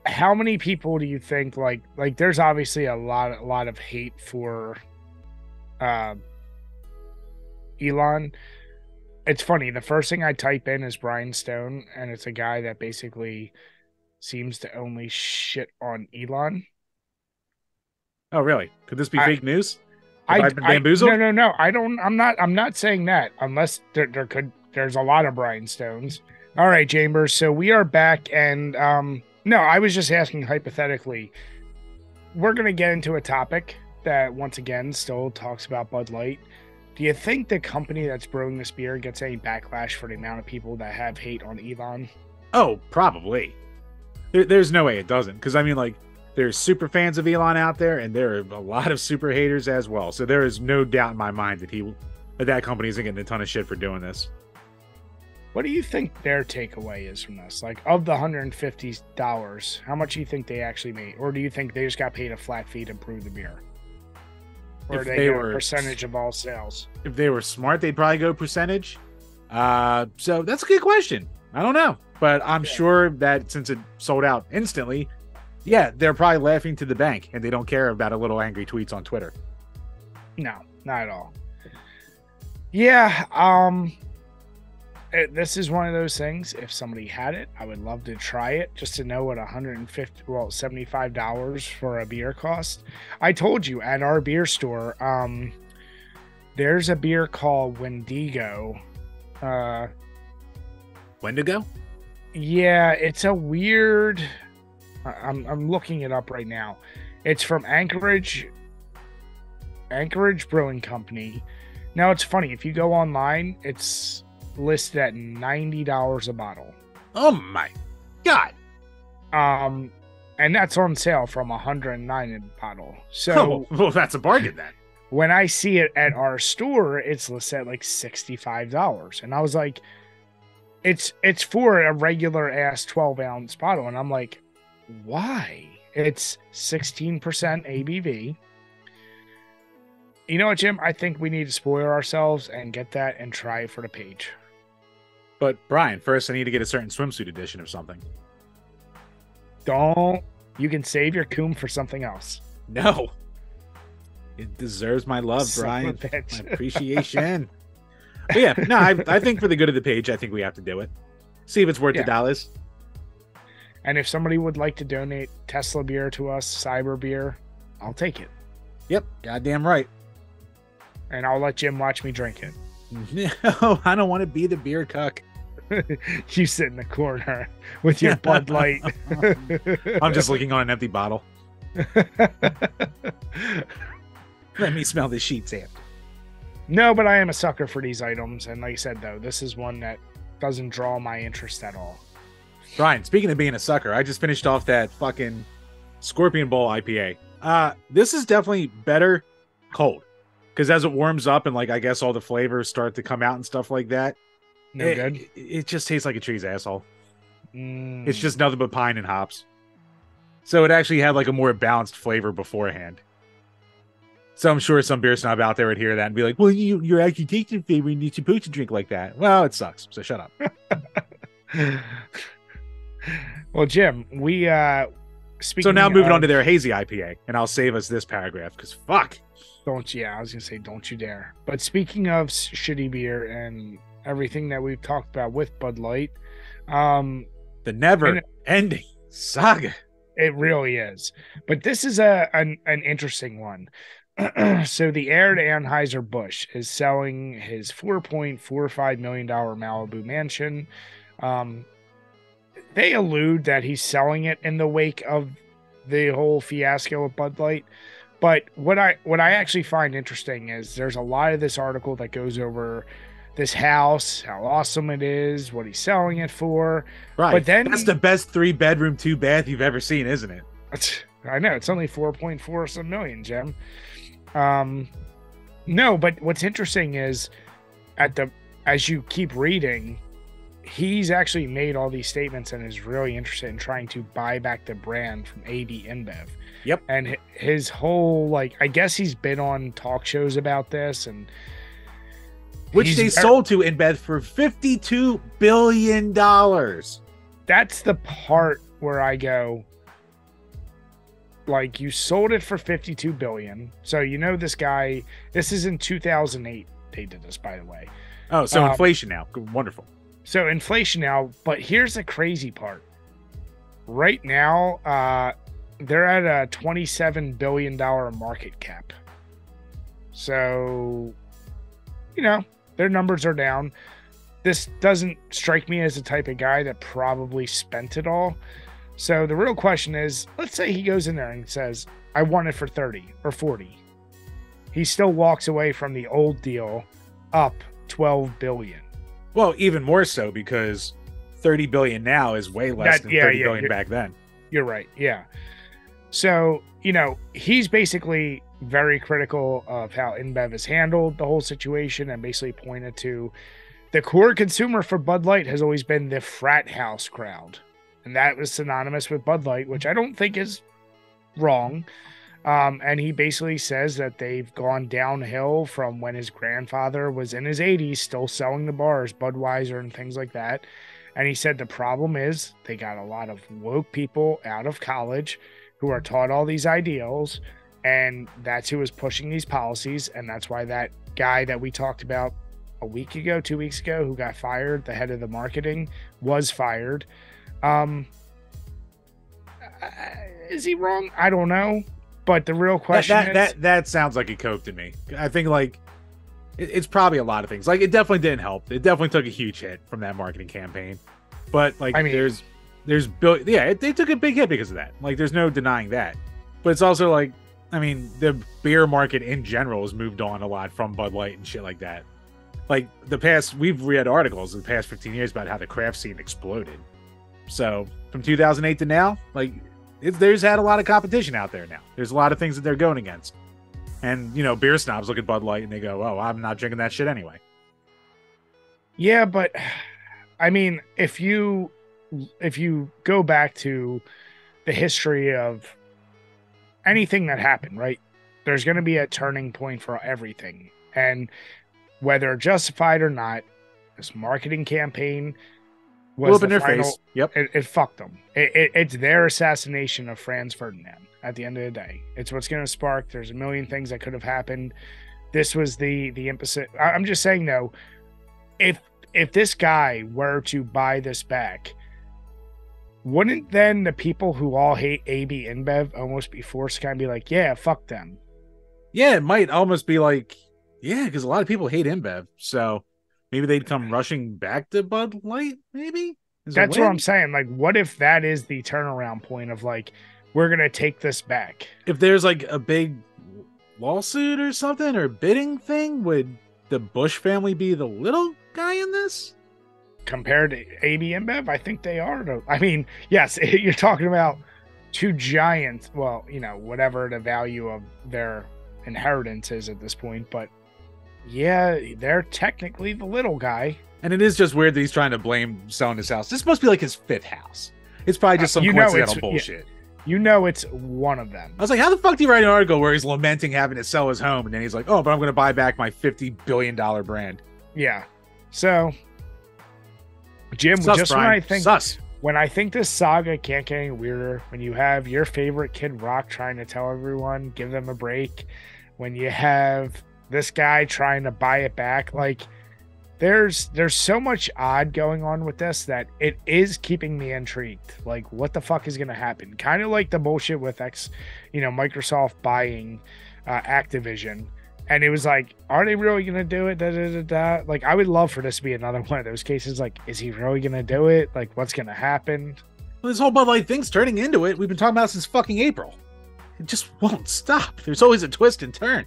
how many people do you think, like there's obviously a lot of hate for Elon. It's funny, the first thing I type in is Brian Stone, and it's a guy that basically seems to only shit on Elon. Oh, really? Could this be fake news? I've been bamboozled? No. I'm not saying that, unless there's a lot of Brian Stones. All right, Chambers. So we are back, and no, I was just asking hypothetically. We're gonna get into a topic that once again still talks about Bud Light. Do you think the company that's brewing this beer gets any backlash for the amount of people that have hate on Elon? Oh, probably. There's no way it doesn't, because I mean, like, there's super fans of Elon out there, and there are a lot of super haters as well. So there is no doubt in my mind that company isn't getting a ton of shit for doing this. What do you think their takeaway is from this? Like, of the $150, how much do you think they actually made? Or do you think they just got paid a flat fee to brew the beer? Or they get a percentage of all sales? If they were smart, they'd probably go percentage. So that's a good question. I don't know, but I'm sure that since it sold out instantly, yeah, they're probably laughing to the bank and they don't care about a little angry tweets on Twitter. No, not at all. Yeah, this is one of those things. If somebody had it, I would love to try it just to know what $75 for a beer cost. I told you at our beer store, there's a beer called Wendigo. Wendigo? Yeah, it's a weird. I'm looking it up right now. It's from Anchorage Brewing Company. Now it's funny, if you go online, it's listed at $90 a bottle. Oh my god. And that's on sale from $109 a bottle. So well, that's a bargain then. When I see it at our store, it's listed at like $65. And I was like, it's for a regular ass 12-ounce bottle. And I'm like, why? It's 16% ABV. You know what, Jim? I think we need to spoil ourselves and get that and try it for the page. But Brian, first I need to get a certain swimsuit edition or something. Don't. You can save your coom for something else. No. It deserves my love, Brian. My appreciation. But yeah, no, I think for the good of the page, I think we have to do it. See if it's worth the dollars. And if somebody would like to donate Tesla beer to us, Cyber beer, I'll take it. Yep, goddamn right. And I'll let Jim watch me drink it. No, I don't want to be the beer cuck. You sit in the corner with your Bud Light. I'm just looking on an empty bottle. Let me smell the sheets, Sam. No, but I am a sucker for these items. And like I said, though, this is one that doesn't draw my interest at all. Brian, speaking of being a sucker, I just finished off that fucking Scorpion Bowl IPA. This is definitely better cold. Because as it warms up and, like, I guess all the flavors start to come out and stuff like that, it just tastes like a tree's asshole. It's just nothing but pine and hops. So it actually had, like, a more balanced flavor beforehand. So I'm sure some beer snob out there would hear that and be like, well, you're actually tasting flavor and you're supposed to drink like that. Well, it sucks. So shut up. Well, Jim, we... So now moving on to their hazy IPA, and I'll save us this paragraph, because fuck. I was going to say, don't you dare. But speaking of shitty beer and everything that we've talked about with Bud Light. The never-ending saga. It really is. But this is an interesting one. So the heir to Anheuser-Busch is selling his $4.45 million Malibu mansion. They allude that he's selling it in the wake of the whole fiasco with Bud Light. But what I actually find interesting is there's a lot of this article that goes over this house, how awesome it is, what he's selling it for. Right. But then that's the best 3-bedroom, 2-bath you've ever seen, isn't it? I know, it's only 4.4 some million, Jim. No, but what's interesting is as you keep reading, he's actually made all these statements and is really interested in trying to buy back the brand from AB-Inbev. Yep. And his whole, like, I guess he's been on talk shows about this, and which they sold to InBev for $52 billion. That's the part where I go, like, you sold it for $52 billion. So, you know, this guy, this is in 2008. They did this, by the way. Oh, so inflation now. Wonderful. So inflation now, but here's the crazy part. Right now, they're at a $27 billion market cap. So, you know, their numbers are down. This doesn't strike me as the type of guy that probably spent it all. So the real question is, let's say he goes in there and says, I want it for 30 or 40. He still walks away from the old deal up 12 billion. Well, even more so because 30 billion now is way less than 30 billion back then. You're right. Yeah. So, you know, he's basically very critical of how InBev has handled the whole situation and basically pointed to the core consumer for Bud Light has always been the frat house crowd. And that was synonymous with Bud Light, which I don't think is wrong. And he basically says that they've gone downhill from when his grandfather was in his 80s, still selling the bars, Budweiser and things like that. And he said the problem is they got a lot of woke people out of college who are taught all these ideals, and that's who is pushing these policies. And that's why that guy that we talked about a week ago, 2 weeks ago, who got fired, the head of the marketing, was fired. Is he wrong? I don't know. But the real question is... That sounds like a Coke to me. I think, like, it's probably a lot of things. Like, it definitely didn't help. It definitely took a huge hit from that marketing campaign. But, like, I mean, they took a big hit because of that. Like, there's no denying that. But it's also, like, I mean, the beer market in general has moved on a lot from Bud Light and shit like that. Like, we've read articles in the past 15 years about how the craft scene exploded. So, from 2008 to now, like... there's had a lot of competition out there now. There's a lot of things that they're going against. And, you know, beer snobs look at Bud Light and they go, oh, I'm not drinking that shit anyway. Yeah, but, I mean, if you go back to the history of anything that happened, right, there's going to be a turning point for everything. And whether justified or not, this marketing campaign was the final, face. Yep. It fucked them. It's their assassination of Franz Ferdinand at the end of the day. It's what's going to spark. There's a million things that could have happened. This was the impetus. I'm just saying, though, if this guy were to buy this back, wouldn't then the people who all hate AB-Inbev almost be forced to kind of be like, yeah, fuck them? Yeah, it might almost be like, yeah, because a lot of people hate InBev. So maybe they'd come rushing back to Bud Light, maybe? That's what I'm saying. Like, what if that is the turnaround point of, like, we're going to take this back? If there's, like, a big lawsuit or something or bidding thing, would the Busch family be the little guy in this? Compared to AB-Inbev, I think they are. I mean, yes, you're talking about two giants. Well, you know, whatever the value of their inheritance is at this point. But, yeah, they're technically the little guy. And it is just weird that he's trying to blame selling his house. This must be like his fifth house. It's probably just some coincidental bullshit. You know it's one of them. I was like, how the fuck do you write an article where he's lamenting having to sell his home? And then he's like, oh, but I'm going to buy back my $50 billion brand. Yeah. So, Jim, Sus, just Brian. when I think this saga can't get any weirder, when you have your favorite Kid Rock trying to tell everyone, give them a break, when you have this guy trying to buy it back, like, there's so much odd going on with this that it is keeping me intrigued. Like, what the fuck is going to happen? Kind of like the bullshit with Microsoft buying Activision. And it was like, are they really going to do it? Da, da, da, da. Like, I would love for this to be another one of those cases. Like, is he really going to do it? Like, what's going to happen? Well, this whole Bud Light thing's turning into it. We've been talking about it since fucking April. It just won't stop. There's always a twist and turn.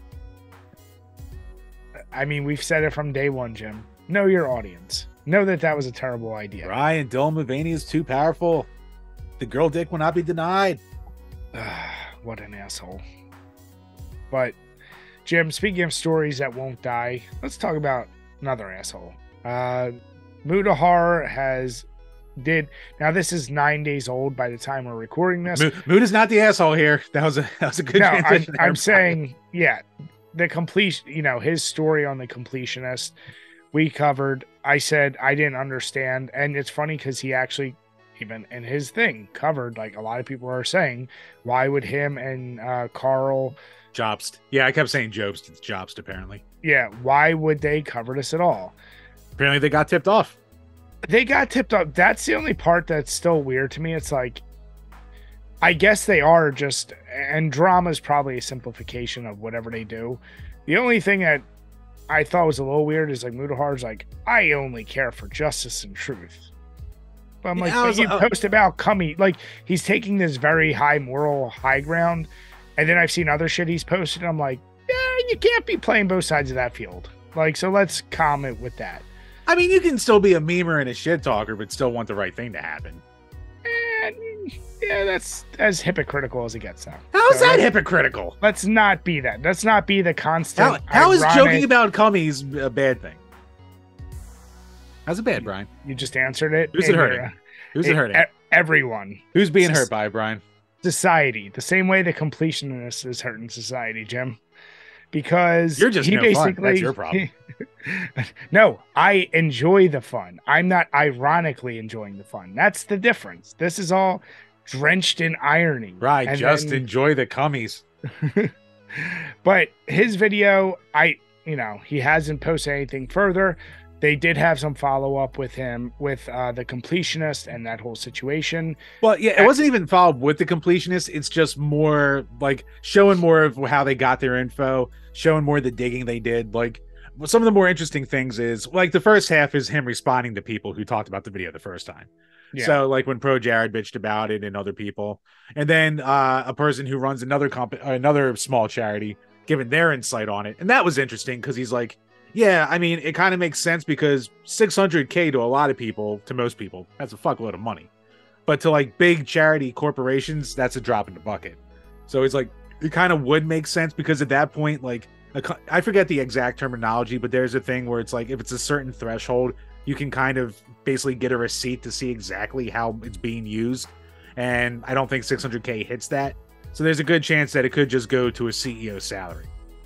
I mean, we've said it from day one, Jim. Know your audience. Know that was a terrible idea. Brian, Dylan Mulvaney is too powerful. The girl dick will not be denied. What an asshole. But, Jim, speaking of stories that won't die, let's talk about another asshole. Mutahar now this is 9 days old by the time we're recording this. Moot is not the asshole here. That was a good transition. I'm saying, yeah, the completion, his story on the Completionist, we covered. I said I didn't understand, and it's funny because he actually, even in his thing, covered, like a lot of people are saying, why would him and Carl Jobst? Yeah, I kept saying Jobst. It's Jobst, apparently. Yeah, why would they cover this at all? Apparently, they got tipped off. They got tipped off. That's the only part that's still weird to me. It's like, I guess they are just, and drama is probably a simplification of whatever they do. The only thing that I thought was a little weird is like Mutahar's like, I only care for justice and truth. But I'm like, but you post about Cummy, like he's taking this very high moral high ground, and then I've seen other shit he's posted. And I'm like, yeah, you can't be playing both sides of that field. Like, so let's comment with that. I mean, you can still be a memer and a shit talker, but still want the right thing to happen. And yeah, that's as hypocritical as it gets now. How is that hypocritical? Let's not be that. Let's not be the constant. How is joking about cummies a bad thing? How's it bad, Brian? You just answered it. Who's it hurting? Who's it hurting? Everyone. Who's being hurt by it, Brian? society, the same way the completionist is hurting society, Jim. Because You're just he no basically fun. That's your problem. No, I enjoy the fun. I'm not ironically enjoying the fun. That's the difference. This is all drenched in irony. Right, And just then, enjoy the cummies. but his video, he hasn't posted anything further. They did have some follow up with him with the completionist and that whole situation. Well, yeah, it wasn't even followed with the completionist. It's just more like showing more of how they got their info, showing more of the digging they did. Like some of the more interesting things is like the first half is him responding to people who talked about the video the first time. Yeah. So like when Pro Jared bitched about it and other people, and then a person who runs another small charity giving their insight on it. And that was interesting because he's like, yeah, I mean, it kind of makes sense because $600K to a lot of people, to most people, that's a fuckload of money. But to like big charity corporations, that's a drop in the bucket. So it's like, it kind of would make sense because at that point, like, I forget the exact terminology, but there's a thing where it's like, if it's a certain threshold, you can kind of basically get a receipt to see exactly how it's being used. And I don't think 600K hits that. So there's a good chance that it could just go to a CEO salary.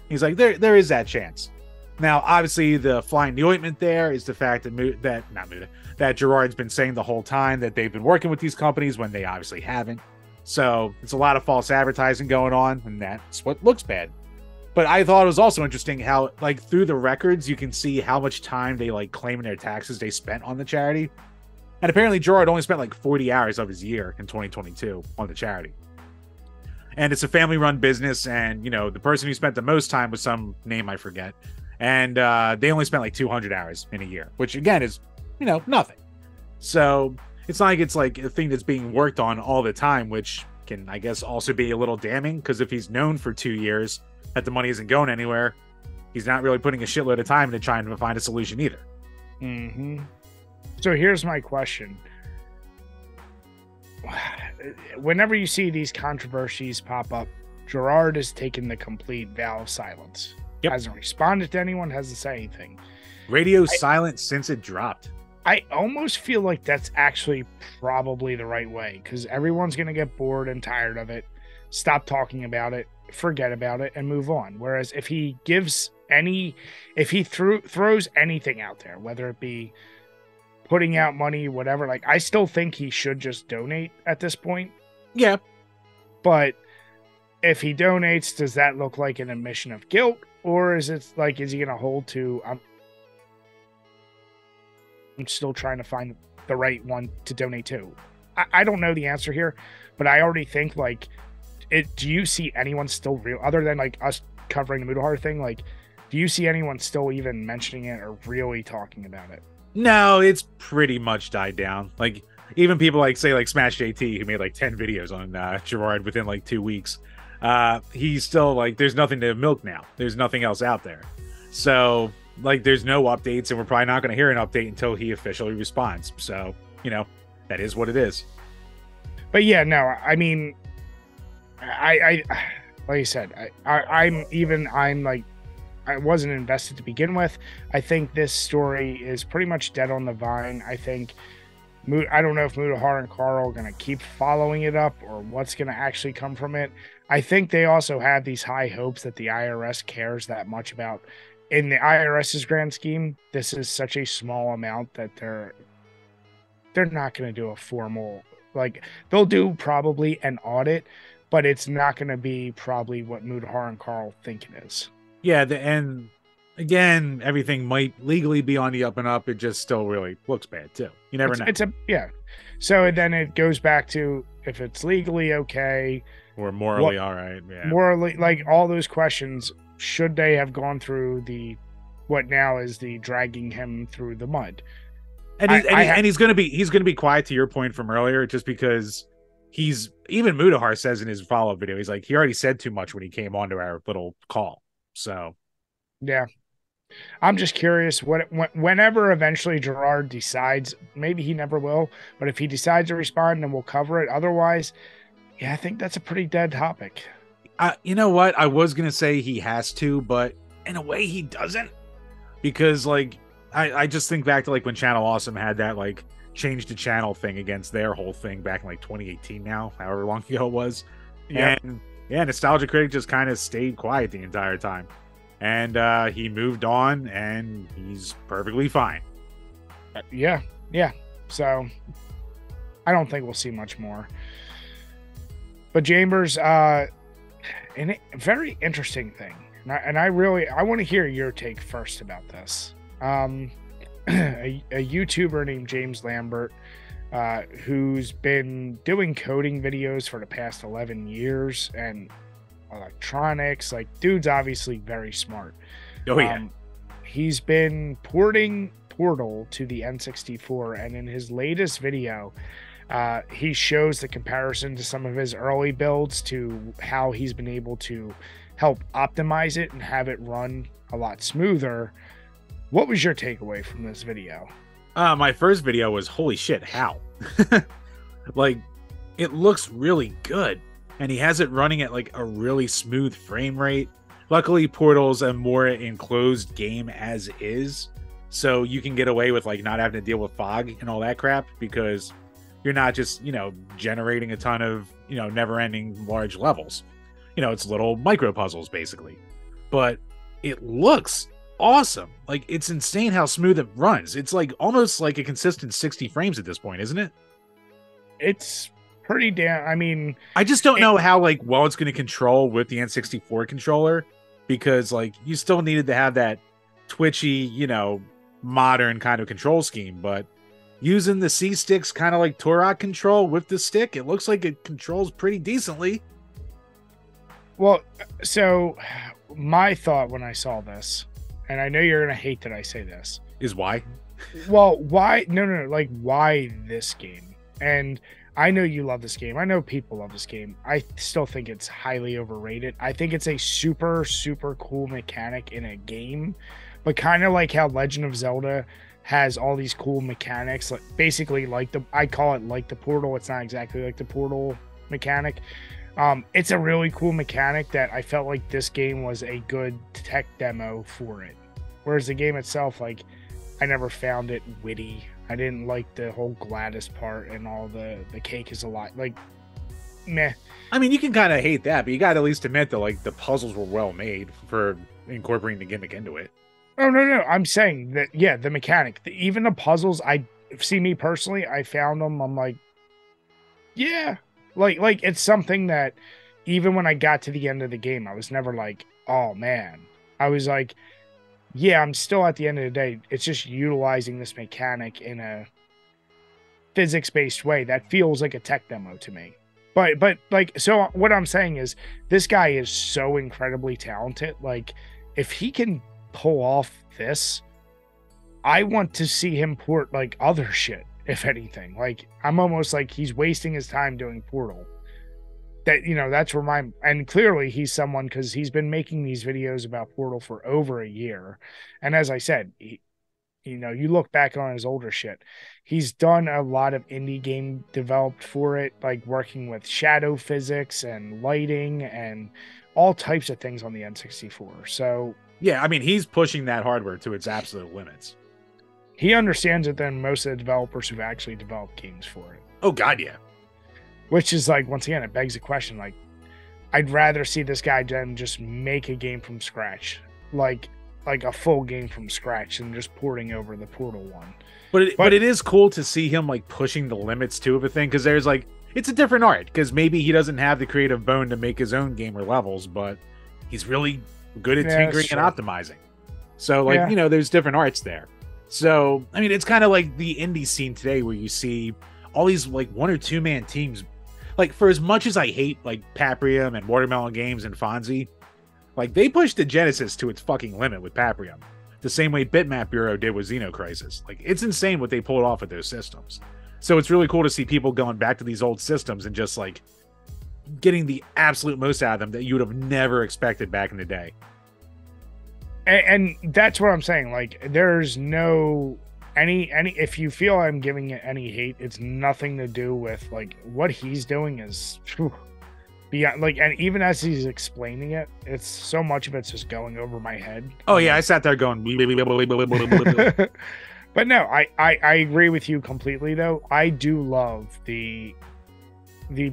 He's like, there is that chance. Now, obviously, the flying the ointment there is the fact that Gerard's been saying the whole time that they've been working with these companies when they obviously haven't. So it's a lot of false advertising going on, and that's what looks bad. But I thought it was also interesting how, like, through the records, you can see how much time they, like, claim in their taxes they spent on the charity. And apparently, Gerard only spent, like, 40 hours of his year in 2022 on the charity. And it's a family-run business, and, you know, the person who spent the most time was some name I forget. And they only spent like 200 hours in a year, which again is, you know, nothing. So it's not like it's like a thing that's being worked on all the time, which can, I guess, also be a little damning because if he's known for 2 years that the money isn't going anywhere, he's not really putting a shitload of time into trying to find a solution either. Mm-hmm. So here's my question. Whenever you see these controversies pop up, Gerard has taken the complete vow of silence. Yep. Hasn't responded to anyone, hasn't said anything. Radio silent since it dropped. I almost feel like that's actually probably the right way because everyone's going to get bored and tired of it, stop talking about it, forget about it, and move on. Whereas if he throws anything out there, whether it be putting out money, whatever, like I still think he should just donate at this point. Yeah. But if he donates, does that look like an admission of guilt? Or is it like, is he going to hold to, I'm still trying to find the right one to donate to? I don't know the answer here, but I already think like, do you see anyone still real, other than like us covering the Mutahar thing? Like, do you see anyone still even mentioning it or really talking about it? No, it's pretty much died down. Like, even people like, say, like Smash JT, who made like 10 videos on Gerard within like 2 weeks. He's still like, there's nothing to milk now. There's nothing else out there. So like, there's no updates and we're probably not going to hear an update until he officially responds. So, you know, that is what it is. But yeah, no, I mean, I like you said, I wasn't invested to begin with. I think this story is pretty much dead on the vine. I think, I don't know if Mutahar and Carl are going to keep following it up or what's going to actually come from it. I think they also have these high hopes that the IRS cares that much about. In the IRS's grand scheme, this is such a small amount that they're not going to do a formal, like, they'll do probably an audit, but it's not going to be probably what Mutahar and Carl think it is. Yeah, and again, everything might legally be on the up and up. It just still really looks bad too. You never know. So then it goes back to if it's legally okay or morally all right. Yeah. Morally, like all those questions, should they have gone through what now is the dragging him through the mud? And he's gonna be quiet, to your point from earlier, just because even Mutahar says in his follow-up video, he's like, he already said too much when he came onto our little call. So yeah, I'm just curious whenever eventually Gerard decides, maybe he never will, but if he decides to respond, then we'll cover it. Otherwise, yeah, I think that's a pretty dead topic. You know what? I was going to say he has to, but in a way he doesn't, because like, I just think back to like when Channel Awesome had that like changed the channel thing against their whole thing back in like 2018 now, however long ago it was. Yep. And yeah, Nostalgia Critic just kind of stayed quiet the entire time. And he moved on, and he's perfectly fine. Yeah. So I don't think we'll see much more. But Chambers, a very interesting thing, and I want to hear your take first about this. A YouTuber named James Lambert, who's been doing coding videos for the past 11 years and electronics. Like, dude's obviously very smart. Oh yeah. He's been porting Portal to the N64, and in his latest video, he shows the comparison to some of his early builds to how he's been able to help optimize it and have it run a lot smoother. What was your takeaway from this video? My first video was, holy shit, how? Like, it looks really good, and he has it running at like a really smooth frame rate. Luckily, Portal's a more enclosed game as is, so you can get away with like not having to deal with fog and all that crap, because you're not just, generating a ton of, never-ending large levels. It's little micro puzzles basically. But it looks awesome. Like, it's insane how smooth it runs. It's like almost like a consistent 60 frames at this point, isn't it? It's pretty damn. I mean, I just don't know how well it's going to control with the N64 controller, because like you still needed to have that twitchy, modern kind of control scheme. But using the C sticks kind of like Turok control with the stick, it looks like it controls pretty decently. Well, so my thought when I saw this, and I know you're going to hate that I say this, is why? Well, why? No. Like, why this game? And I know you love this game. I know people love this game. I still think it's highly overrated. I think it's a super, super cool mechanic in a game, but kind of like how Legend of Zelda has all these cool mechanics, like basically I call it like the Portal. It's not exactly like the Portal mechanic. It's a really cool mechanic that I felt like this game was a good tech demo for it. Whereas the game itself, like, I never found it witty. I didn't like the whole Gladys part, and all the cake is a lot, like, meh. I mean, you can kind of hate that, but you got to at least admit that like the puzzles were well made for incorporating the gimmick into it. Oh, no. I'm saying that, yeah, the mechanic, even the puzzles, me personally, I found them, I'm like, yeah, like it's something that even when I got to the end of the game, I was never like, oh man. I was like, yeah, I'm still at the end of the day, it's just utilizing this mechanic in a physics-based way that feels like a tech demo to me. But like, so what I'm saying is this guy is so incredibly talented. Like, if he can pull off this, I want to see him port like other shit, if anything. Like, I'm almost like he's wasting his time doing Portal. That, that's where and clearly he's someone, because he's been making these videos about Portal for over a year. And as I said, you look back on his older shit, he's done a lot of indie game developed for it, like working with shadow physics and lighting and all types of things on the N64. So yeah, I mean, he's pushing that hardware to its absolute limits. He understands it than most of the developers who've actually developed games for it. Oh god, yeah. Which is like, once again, it begs the question, like, I'd rather see this guy than just make a game from scratch, like a full game from scratch, and just porting over the Portal one. But it is cool to see him like pushing the limits too of a thing, because there's like, it's a different art, because maybe he doesn't have the creative bone to make his own game or levels, but he's really good at tinkering and optimizing. So like, there's different arts there. So I mean, it's kind of like the indie scene today, where you see all these like 1 or 2 man teams. Like, for as much as I hate like Paprium and Watermelon Games and Fonzie, like, they pushed the Genesis to its fucking limit with Paprium, the same way Bitmap Bureau did with Xenocrisis. Like, it's insane what they pulled off with those systems. So it's really cool to see people going back to these old systems and just like getting the absolute most out of them that you would have never expected back in the day. And that's what I'm saying. Like, there's no any if you feel I'm giving it any hate, it's nothing to do with like what he's doing is beyond, like, and even as he's explaining it, it's so much of it's just going over my head. Oh yeah, I sat there going But no, I agree with you completely though. I do love the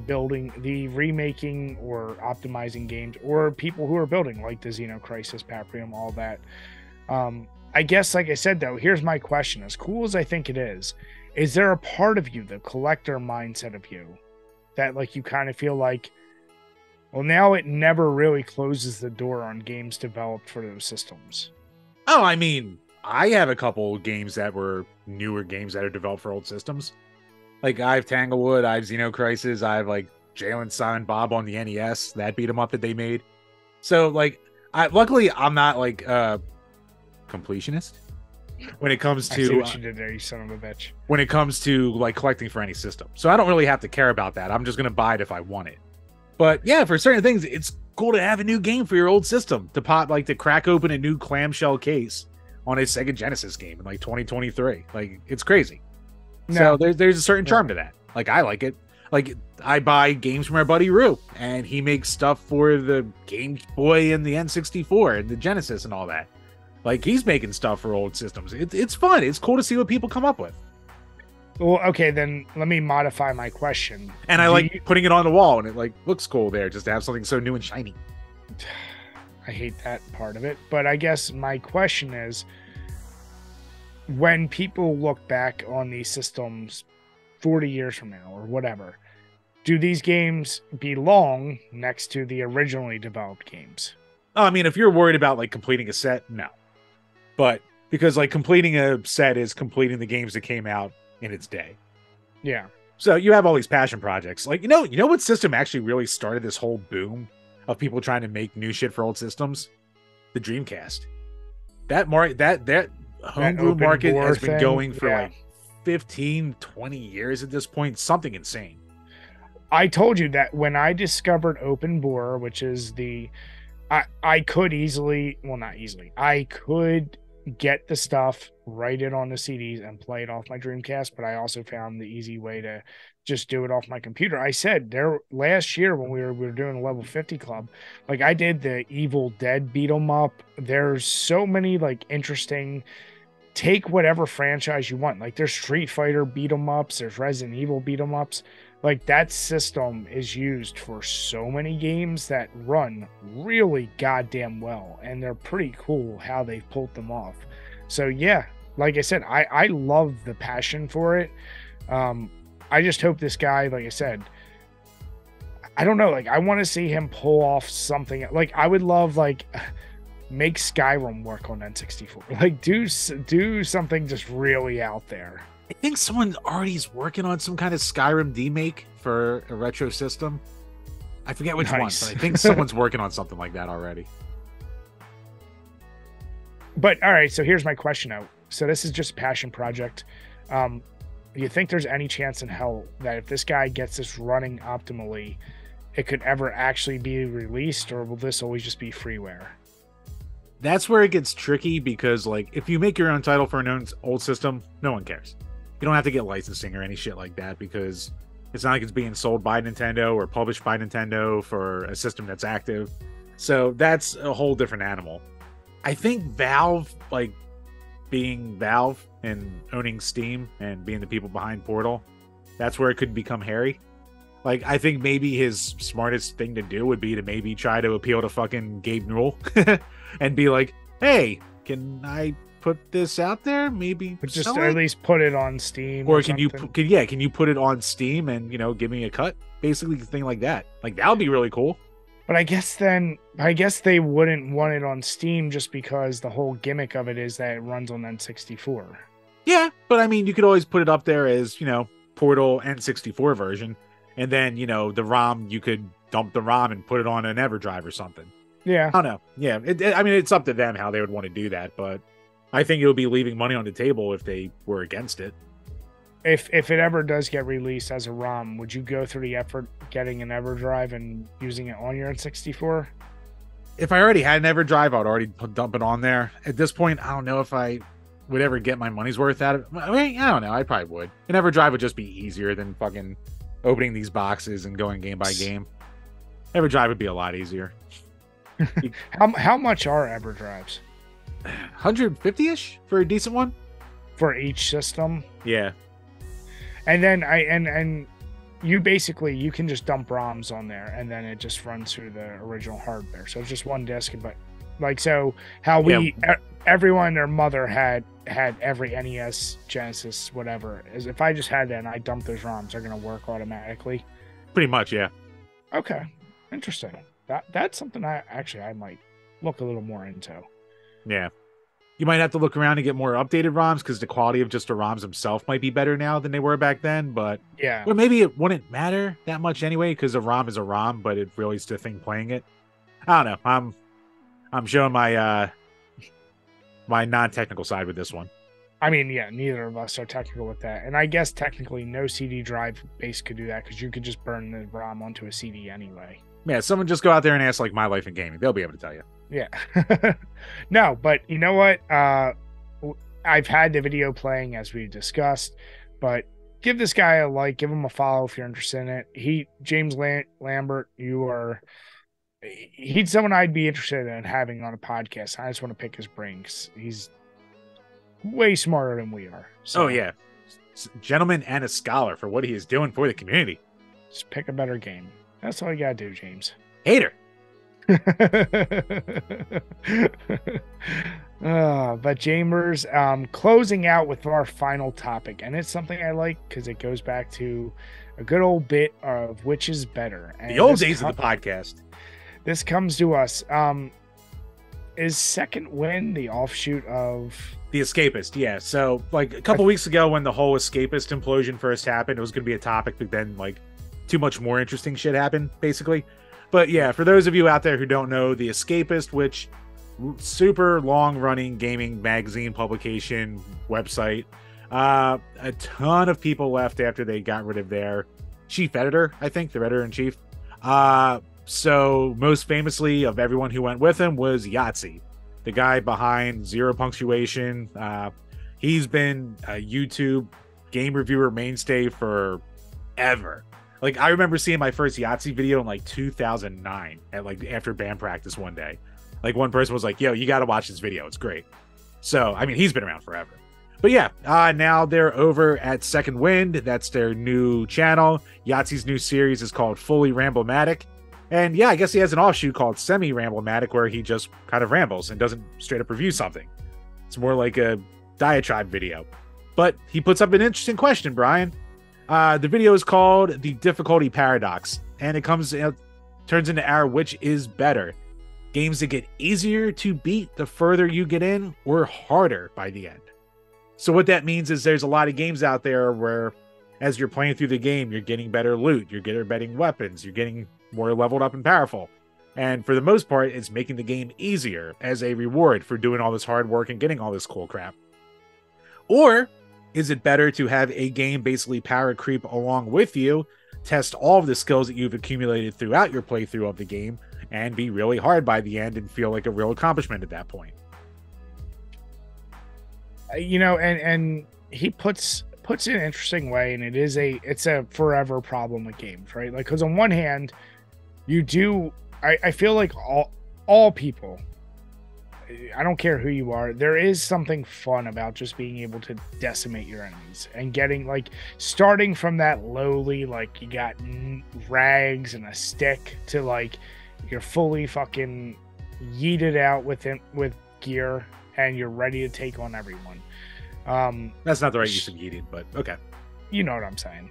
building, the remaking or optimizing games, or people who are building like the Xenocrisis, Paprium, all that. I guess, like I said though, here's my question: as cool as I think it is there a part of you, the collector mindset of you, that like you kind of feel like, well, now it never really closes the door on games developed for those systems? Oh, I mean, I have a couple games that were newer games that are developed for old systems. Like I have Tanglewood, I have Xenocrisis, I have like Jalen Silent Bob on the NES, that beat 'em up that they made. So like, luckily I'm not like completionist when it comes to I see what you did there, you son of a bitch. When it comes to like collecting for any system. So I don't really have to care about that. I'm just gonna buy it if I want it. But yeah, for certain things, it's cool to have a new game for your old system, to pop, like to crack open a new clamshell case on a Sega Genesis game in like 2023. Like it's crazy. No. So there's a certain charm to that. Like I like it. Like I buy games from our buddy Rue, and he makes stuff for the Game Boy and the N64 and the Genesis and all that. Like he's making stuff for old systems. It's fun. It's cool to see what people come up with. Well, okay, then let me modify my question. And I like putting it on the wall, and it like looks cool there, just to have something so new and shiny. I hate that part of it, but I guess my question is, when people look back on these systems 40 years from now or whatever, do these games belong next to the originally developed games? Oh, I mean, if you're worried about like completing a set, no. But because like completing a set is completing the games that came out in its day. Yeah. So you have all these passion projects. Like, you know what system actually really started this whole boom of people trying to make new shit for old systems? The Dreamcast. That homebrew market has been going for like 15, 20 years at this point. Something insane. I told you that when I discovered Open Bore, which is I could easily, well, not easily, I could get the stuff, write it on the CDs and play it off my Dreamcast, but I also found the easy way to just do it off my computer. I said there last year when we were doing a level 50 club, like I did the Evil Dead beat 'em up. There's so many like interesting, take whatever franchise you want. Like there's Street Fighter beat 'em ups, there's Resident Evil beat 'em ups. Like that system is used for so many games that run really goddamn well, and they're pretty cool how they've pulled them off. So yeah, like I said, I love the passion for it. I just hope this guy, like I said, I don't know, like I want to see him pull off something. Like I would love like make Skyrim work on N64. Like do something just really out there. I think someone already is working on some kind of Skyrim demake for a retro system. I forget which one, but I think someone's working on something like that already. But all right, so here's my question out. So this is just a passion project. Do you think there's any chance in hell that if this guy gets this running optimally, it could ever actually be released, or will this always just be freeware? That's where it gets tricky, because like if you make your own title for an old system, no one cares. You don't have to get licensing or any shit like that, because it's not like it's being sold by Nintendo or published by Nintendo for a system that's active. So that's a whole different animal. I think Valve, like being Valve and owning Steam and being the people behind Portal, that's where it could become hairy. Like, I think maybe his smartest thing to do would be to maybe try to appeal to fucking Gabe Newell and be like, hey, can I put this out there? Maybe just at least put it on Steam, or can you put it on Steam and give me a cut, basically, thing like that. Like that would be really cool. But I guess they wouldn't want it on Steam just because the whole gimmick of it is that it runs on N64. Yeah, but I mean, you could always put it up there as Portal N64 version, and then the ROM, you could dump the ROM and put it on an EverDrive or something. Yeah, I don't know. Yeah, I mean, it's up to them how they would want to do that, but I think it would be leaving money on the table if they were against it. If it ever does get released as a ROM, would you go through the effort getting an EverDrive and using it on your N64? If I already had an EverDrive, I'd already dump it on there. At this point, I don't know if I would ever get my money's worth out of it. I mean, I don't know. I probably would. An EverDrive would just be easier than fucking opening these boxes and going game by game. EverDrive would be a lot easier. How much are EverDrives? 150-ish for a decent one. for each system. Yeah. And then and you basically, you can just dump ROMs on there, and then it just runs through the original hardware. So it's just one disk. But like, so how everyone and their mother had every NES, Genesis, whatever, is if I just had that and I dump those ROMs, they're going to work automatically. Pretty much, yeah. Okay, interesting. That's something I might look a little more into. Yeah. You might have to look around and get more updated ROMs because the quality of just the ROMs themselves might be better now than they were back then. But yeah, or maybe it wouldn't matter that much anyway because a ROM is a ROM, but it really is the thing playing it. I don't know. I'm showing my my non-technical side with this one. I mean, yeah, neither of us are technical with that, and I guess technically no CD drive base could do that because you could just burn the ROM onto a CD anyway. Yeah, someone just go out there and ask like My Life in Gaming. They'll be able to tell you. Yeah. No, but you know what? I've had the video playing as we discussed, but give this guy a like, give him a follow if you're interested in it. James Lambert, he's someone I'd be interested in having on a podcast. I just want to pick his brain because he's way smarter than we are. So, oh, yeah. Gentleman and a scholar for what he is doing for the community. Just pick a better game. That's all you got to do, James. Hater. But Chambers, closing out with our final topic, and it's something I like because it goes back to a good old bit of which is better. And the old days of the podcast. This comes to us. Is Second Wind the offshoot of The Escapist? Yeah. So, like a couple weeks ago, when the whole Escapist implosion first happened, it was going to be a topic, but then like too much more interesting shit happened, basically. But yeah, for those of you out there who don't know, The Escapist, which super long-running gaming magazine publication website, a ton of people left after they got rid of their chief editor, I think, their editor-in-chief. So most famously of everyone who went with him was Yahtzee, the guy behind Zero Punctuation. He's been a YouTube game reviewer mainstay forever. Like, I remember seeing my first Yahtzee video in like 2009 at like after band practice one day. Like, one person was like, yo, you got to watch this video. It's great. So, I mean, he's been around forever. But yeah, now they're over at Second Wind. That's their new channel. Yahtzee's new series is called Fully Ramblematic. And yeah, I guess he has an offshoot called Semi Ramblematic where he just kind of rambles and doesn't straight up review something. It's more like a diatribe video. But he puts up an interesting question, Brian. The video is called The Difficulty Paradox, and it turns into our which is better. Games that get easier to beat the further you get in, or harder by the end. So what that means is there's a lot of games out there where as you're playing through the game, you're getting better loot, you're getting better weapons, you're getting more leveled up and powerful. And for the most part, it's making the game easier as a reward for doing all this hard work and getting all this cool crap. Or is it better to have a game basically power creep along with you, test all of the skills that you've accumulated throughout your playthrough of the game, and be really hard by the end and feel like a real accomplishment at that point? You know, and he puts it in an interesting way, and it's a forever problem with games, right? Like, because on one hand, I feel like all people, I don't care who you are, there is something fun about just being able to decimate your enemies and getting, like, starting from that lowly, like, you got rags and a stick to, like, you're fully fucking yeeted out with gear and you're ready to take on everyone. That's not the right use of yeeted, but okay. You know what I'm saying.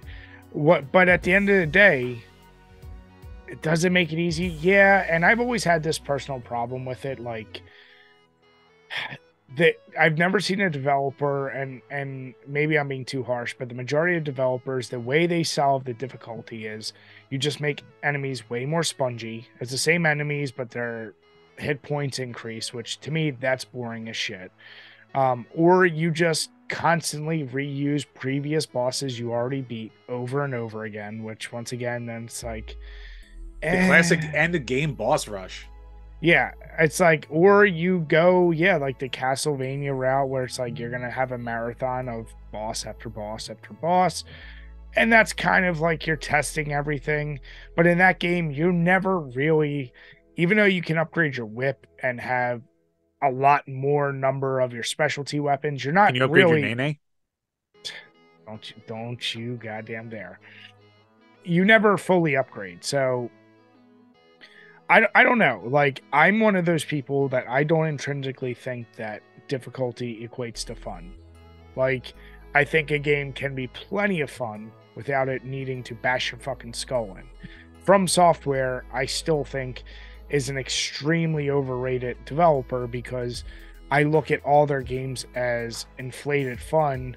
But at the end of the day, does it make it easy? Yeah, and I've always had this personal problem with it, like, I've never seen a developer, and maybe I'm being too harsh, but the majority of developers, the way they solve the difficulty is you just make enemies way more spongy. It's the same enemies, but their hit points increase, which to me, that's boring as shit. Or you just constantly reuse previous bosses you already beat over and over again, which once again, then it's like the classic end of game boss rush. Yeah, it's like, or you go, like the Castlevania route where it's like you're gonna have a marathon of boss after boss after boss, and that's kind of like you're testing everything. But in that game, you never really, even though you can upgrade your whip and have a lot more number of your specialty weapons. You're not Can you upgrade really your Nene? don't you goddamn dare. You never fully upgrade. So I don't know. Like, I'm one of those people that I don't intrinsically think that difficulty equates to fun. Like, I think a game can be plenty of fun without it needing to bash your fucking skull in. From Software, I still think is an extremely overrated developer because I look at all their games as inflated fun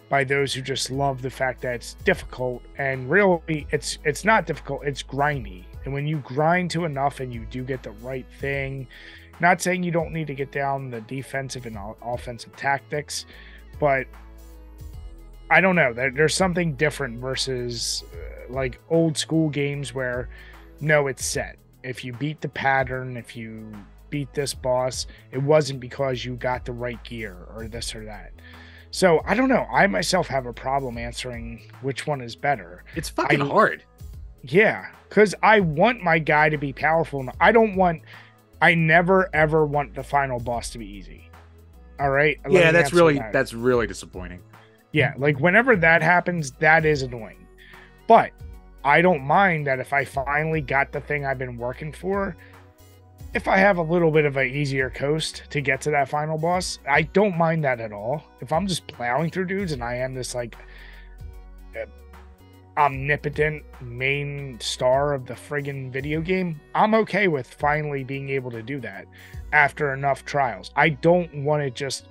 by those who just love the fact that it's difficult, and really it's not difficult, it's grindy. And when you grind to enough and you do get the right thing, not saying you don't need to get down the defensive and offensive tactics, but I don't know, there's something different versus like old school games where no, it's set. If you beat the pattern, if you beat this boss, it wasn't because you got the right gear or this or that. So I don't know. I myself have a problem answering which one is better. It's fucking hard. Yeah, because I want my guy to be powerful. I never ever want the final boss to be easy. All right. Yeah, that's really disappointing. Yeah, like whenever that happens, that is annoying. But I don't mind that if I finally got the thing I've been working for, if I have a little bit of an easier coast to get to that final boss, I don't mind that at all. If I'm just plowing through dudes and I am this like omnipotent main star of the friggin' video game, I'm okay with finally being able to do that after enough trials. I don't want to just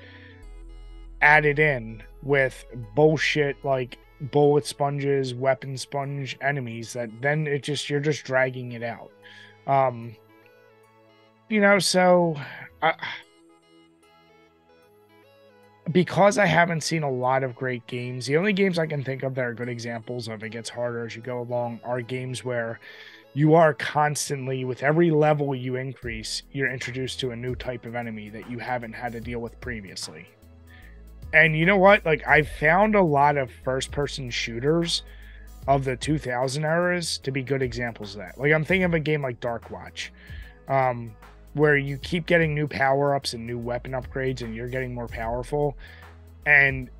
add it in with bullshit like bullet sponges, weapon sponge enemies that then you're just dragging it out. So because I haven't seen a lot of great games, the only games I can think of that are good examples of it gets harder as you go along are games where you are constantly, with every level you increase, you're introduced to a new type of enemy that you haven't had to deal with previously. And you know what? Like, I found a lot of first-person shooters of the 2000 eras to be good examples of that. Like, I'm thinking of a game like Dark Watch, where you keep getting new power-ups and new weapon upgrades and you're getting more powerful. And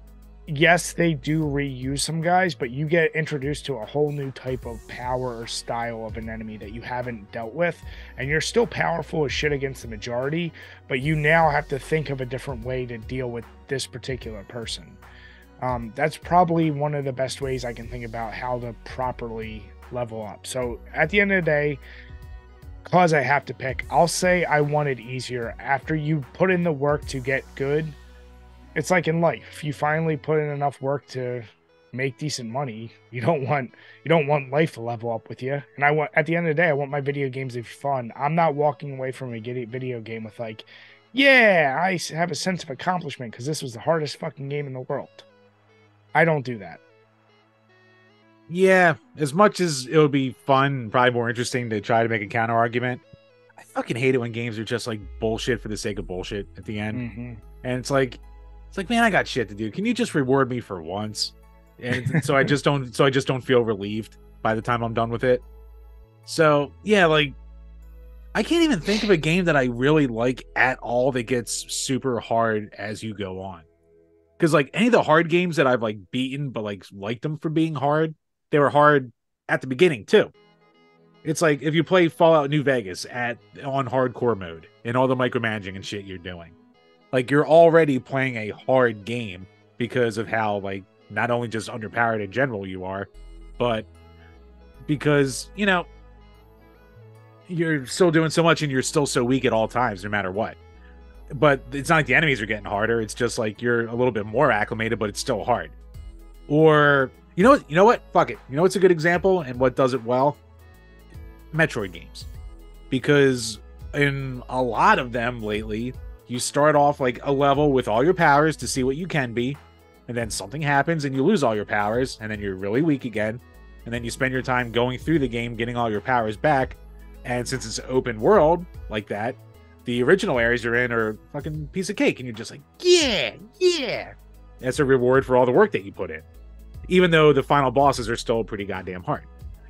yes, they do reuse some guys, but you get introduced to a whole new type of power or style of an enemy that you haven't dealt with. And you're still powerful as shit against the majority, but you now have to think of a different way to deal with this particular person. That's probably one of the best ways I can think about how to properly level up. So at the end of the day, because I have to pick, I'll say I want it easier. After you put in the work to get good, it's like in life. If you finally put in enough work to make decent money, you don't want life to level up with you. And at the end of the day, I want my video games to be fun. I'm not walking away from a video game with like, yeah, I have a sense of accomplishment because this was the hardest fucking game in the world. I don't do that. Yeah, as much as it would be fun, probably more interesting to try to make a counter argument, I fucking hate it when games are just like bullshit for the sake of bullshit at the end. Mm-hmm. And it's like, man, I got shit to do. Can you just reward me for once? And so I just don't feel relieved by the time I'm done with it. So yeah, like I can't even think of a game that I really like at all that gets super hard as you go on. Because like any of the hard games that I've like beaten, but like liked them for being hard, they were hard at the beginning too. It's like if you play Fallout New Vegas on hardcore mode and all the micromanaging and shit you're doing, like you're already playing a hard game because of how like not only just underpowered in general you are, but because you're still doing so much and you're still so weak at all times no matter what. But it's not like the enemies are getting harder. It's just like you're a little bit more acclimated, but it's still hard. Or you know what? Fuck it. You know what's a good example and what does it well? Metroid games. Because in a lot of them lately, you start off like a level with all your powers to see what you can be, and then something happens and you lose all your powers, and then you're really weak again, and then you spend your time going through the game getting all your powers back, and since it's open world like that, the original areas you're in are fucking piece of cake, and you're just like, yeah. That's a reward for all the work that you put in. Even though the final bosses are still pretty goddamn hard.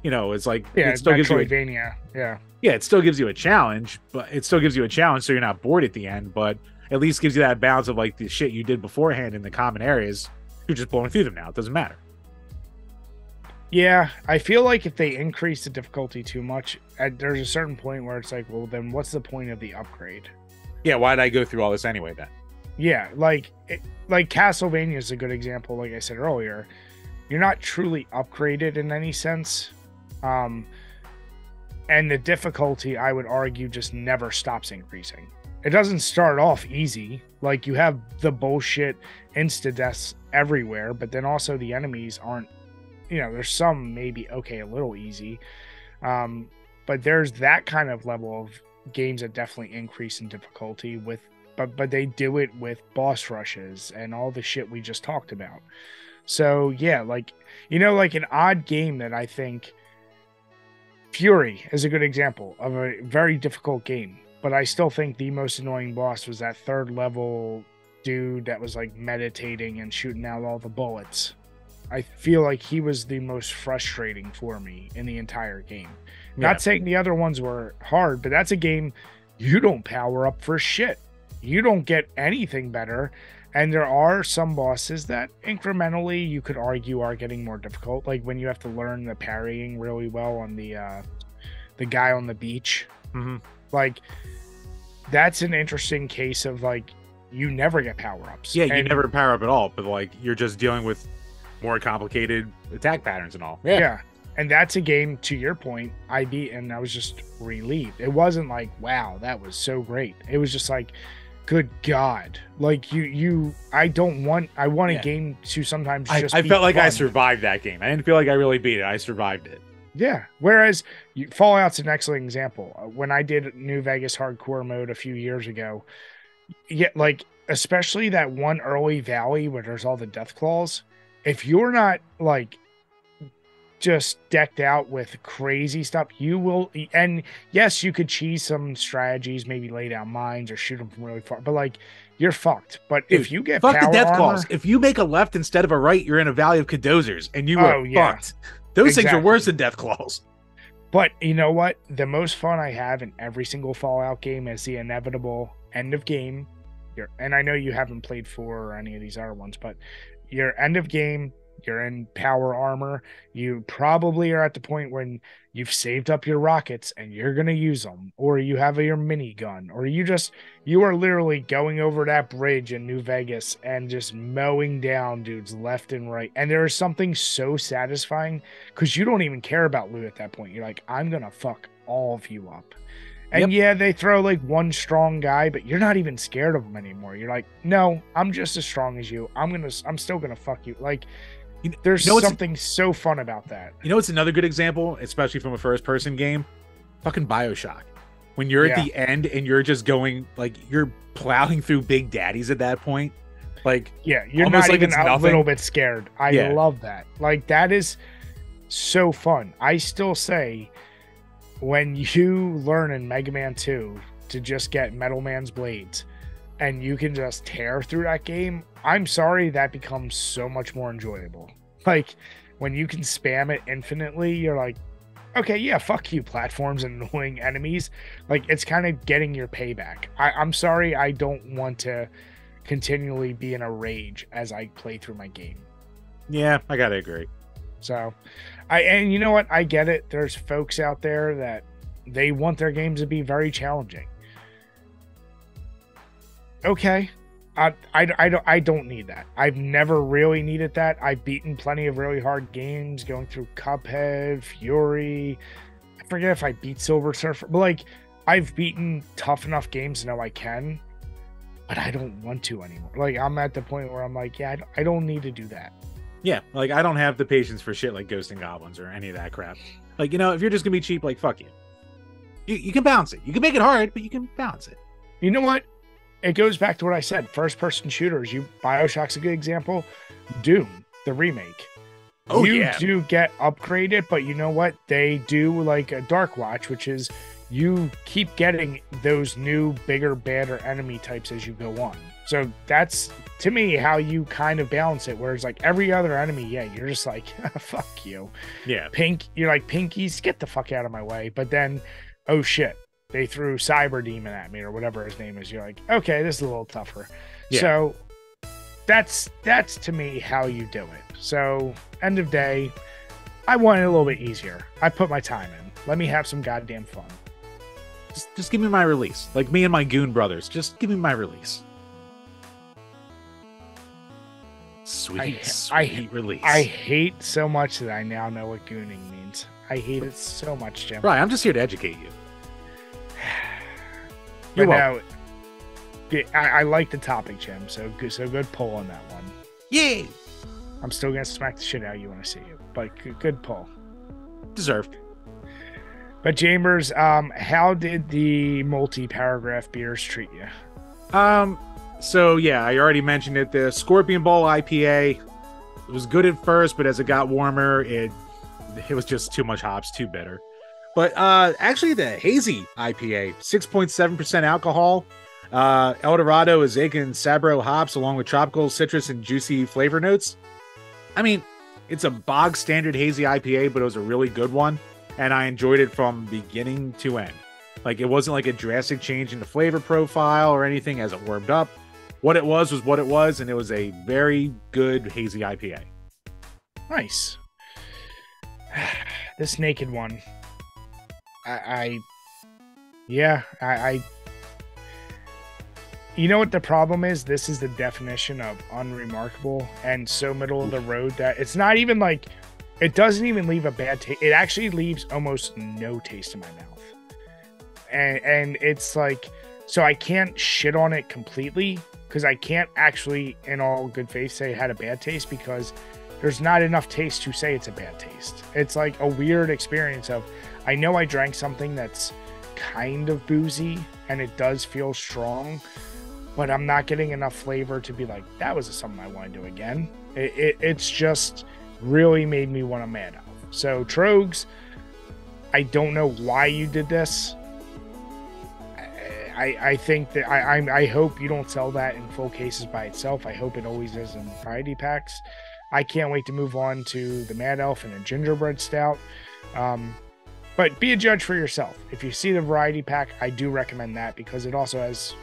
You know, it's like Yeah, it still gives you Metroidvania. yeah, it still gives you a challenge, but it still gives you a challenge so you're not bored at the end, but at least gives you that balance of like the shit you did beforehand in the common areas. You're just blowing through them now. It doesn't matter. Yeah, I feel like if they increase the difficulty too much, there's a certain point where it's like, well, then what's the point of the upgrade? Yeah, why did I go through all this anyway then? Yeah, like Castlevania is a good example. Like I said earlier, you're not truly upgraded in any sense. And the difficulty, I would argue, just never stops increasing. It doesn't start off easy. Like, you have the bullshit insta-deaths everywhere, but then also the enemies aren't, you know, there's some maybe, okay, a little easy. But there's that kind of level of games that definitely increase in difficulty with, but they do it with boss rushes and all the shit we just talked about. So, yeah, like, you know, like an odd game that I think Fury is a good example of a very difficult game, but I still think the most annoying boss was that third level dude that was like meditating and shooting out all the bullets. I feel like he was the most frustrating for me in the entire game. Yeah. Not saying the other ones were hard, but that's a game you don't power up for shit. You don't get anything better. And there are some bosses that incrementally you could argue are getting more difficult. Like when you have to learn the parrying really well on the guy on the beach. Mm-hmm. Like, that's an interesting case of like, you never get power-ups. Yeah, you never power up at all, but like you're just dealing with more complicated attack patterns and all. Yeah. And that's a game, to your point, I beat and I was just relieved. It wasn't like, wow, that was so great. It was just like, good God. Like I want a game to sometimes just I felt like fun. I survived that game. I didn't feel like I really beat it. I survived it. Yeah. Whereas Fallout's an excellent example. When I did New Vegas hardcore mode a few years ago, yeah, like especially that one early valley where there's all the death claws, if you're not like just decked out with crazy stuff, you will. And yes, you could cheese some strategies, maybe lay down mines or shoot them from really far, but like you're fucked. But dude, if you get fuck power the death armor, claws, if you make a left instead of a right, you're in a valley of cadozers and you are fucked. Those things are worse than death claws. But you know what? The most fun I have in every single Fallout game is the inevitable end of game. And I know you haven't played 4 or any of these other ones, but your end of game, you're in power armor. You probably are at the point when you've saved up your rockets and you're going to use them, or you have your minigun, or you are literally going over that bridge in New Vegas and just mowing down dudes left and right. And there is something so satisfying because you don't even care about loot at that point. You're like, I'm going to fuck all of you up. And yeah, they throw like one strong guy, but you're not even scared of them anymore. You're like, no, I'm just as strong as you. I'm still going to fuck you. Like, there's something so fun about that. You know, it's another good example, especially from a first-person game. Fucking BioShock. When you're at the end and you're just going, like, you're plowing through big daddies at that point. Like, yeah, you're not like even a little bit scared. I love that. Like, that is so fun. I still say, when you learn in Mega Man 2 to just get Metal Man's blades, and you can just tear through that game, I'm sorry, that becomes so much more enjoyable. Like, when you can spam it infinitely, you're like, okay, yeah, fuck you, platforms and annoying enemies. Like, it's kind of getting your payback. I'm sorry, I don't want to continually be in a rage as I play through my game. Yeah, I gotta agree. So, and you know what? I get it. There's folks out there that they want their games to be very challenging. Okay, I don't need that. I've never really needed that. I've beaten plenty of really hard games, going through Cuphead, Fury. I forget if I beat Silver Surfer, but like I've beaten tough enough games to know I can, but I don't want to anymore. Like, I'm at the point where I'm like, yeah, I don't need to do that. Yeah, like I don't have the patience for shit like Ghosts and Goblins or any of that crap. Like, you know, if you're just gonna be cheap, like, fuck you. You can balance it. You can make it hard, but you can balance it. You know what? It goes back to what I said. First-person shooters. BioShock's a good example. Doom, the remake. Oh, you do get upgraded, but you know what? They do like a Dark Watch, which is you keep getting those new, bigger, badder enemy types as you go on. So that's, to me, how you kind of balance it. Whereas like every other enemy, yeah, you're just like, fuck you. Yeah. You're like, Pinkies, get the fuck out of my way. But then, oh shit, they threw Cyber Demon at me or whatever his name is. You're like, okay, this is a little tougher. Yeah. So that's to me how you do it. So end of day, I want it a little bit easier. I put my time in. Let me have some goddamn fun. Just give me my release. Like me and my goon brothers. Just give me my release. Sweet release. I hate so much that I now know what gooning means. I hate it so much, Jim. Right, I'm just here to educate you. But no, I like the topic, Jim. So good pull on that one. Yay! I'm still gonna smack the shit out of you when I see you, but good pull. Deserved. But Chambers, how did the multi-paragraph beers treat you? So yeah, I already mentioned it. The Scorpion Bowl IPA, it was good at first, but as it got warmer, it was just too much hops, too bitter. But actually, the Hazy IPA, 6.7% alcohol. El Dorado is and Sabro hops, along with tropical, citrus, and juicy flavor notes. I mean, it's a bog standard hazy IPA, but it was a really good one, and I enjoyed it from beginning to end. Like, it wasn't like a drastic change in the flavor profile or anything as it warmed up. What it was what it was, and it was a very good hazy IPA. Nice. This naked one. You know what the problem is? This is the definition of unremarkable and so middle of the road that it's not even like, it doesn't even leave a bad taste. It actually leaves almost no taste in my mouth. And it's like, so I can't shit on it completely because I can't actually, in all good faith, say it had a bad taste because there's not enough taste to say it's a bad taste. It's like a weird experience of, I know I drank something that's kind of boozy and it does feel strong, but I'm not getting enough flavor to be like, that was something I want to do again. It's just really made me want to mad out. So Trogs, I don't know why you did this. I think that I hope you don't sell that in full cases by itself. I hope it always is in variety packs. I can't wait to move on to the Mad Elf and the Gingerbread Stout. But be a judge for yourself. If you see the variety pack, I do recommend that because it also has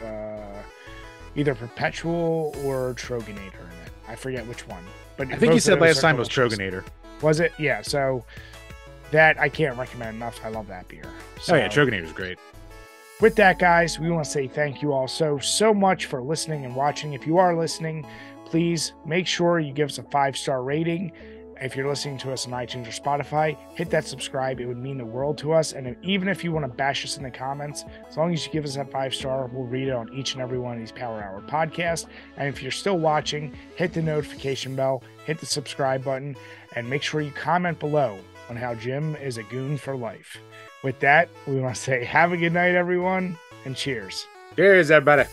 either Perpetual or Troganator in it. I forget which one. But I think you said last time it was Troganator. Was it? Yeah. So that I can't recommend enough. I love that beer. So, oh yeah, Troganator is great. With that, guys, we want to say thank you all so much for listening and watching. If you are listening, please make sure you give us a 5-star rating. If you're listening to us on iTunes or Spotify, hit that subscribe. It would mean the world to us. And even if you want to bash us in the comments, as long as you give us that 5-star, we'll read it on each and every one of these Power Hour podcasts. And if you're still watching, hit the notification bell, hit the subscribe button, and make sure you comment below on how Jim is a goon for life. With that, we want to say have a good night, everyone, and cheers. Cheers, everybody.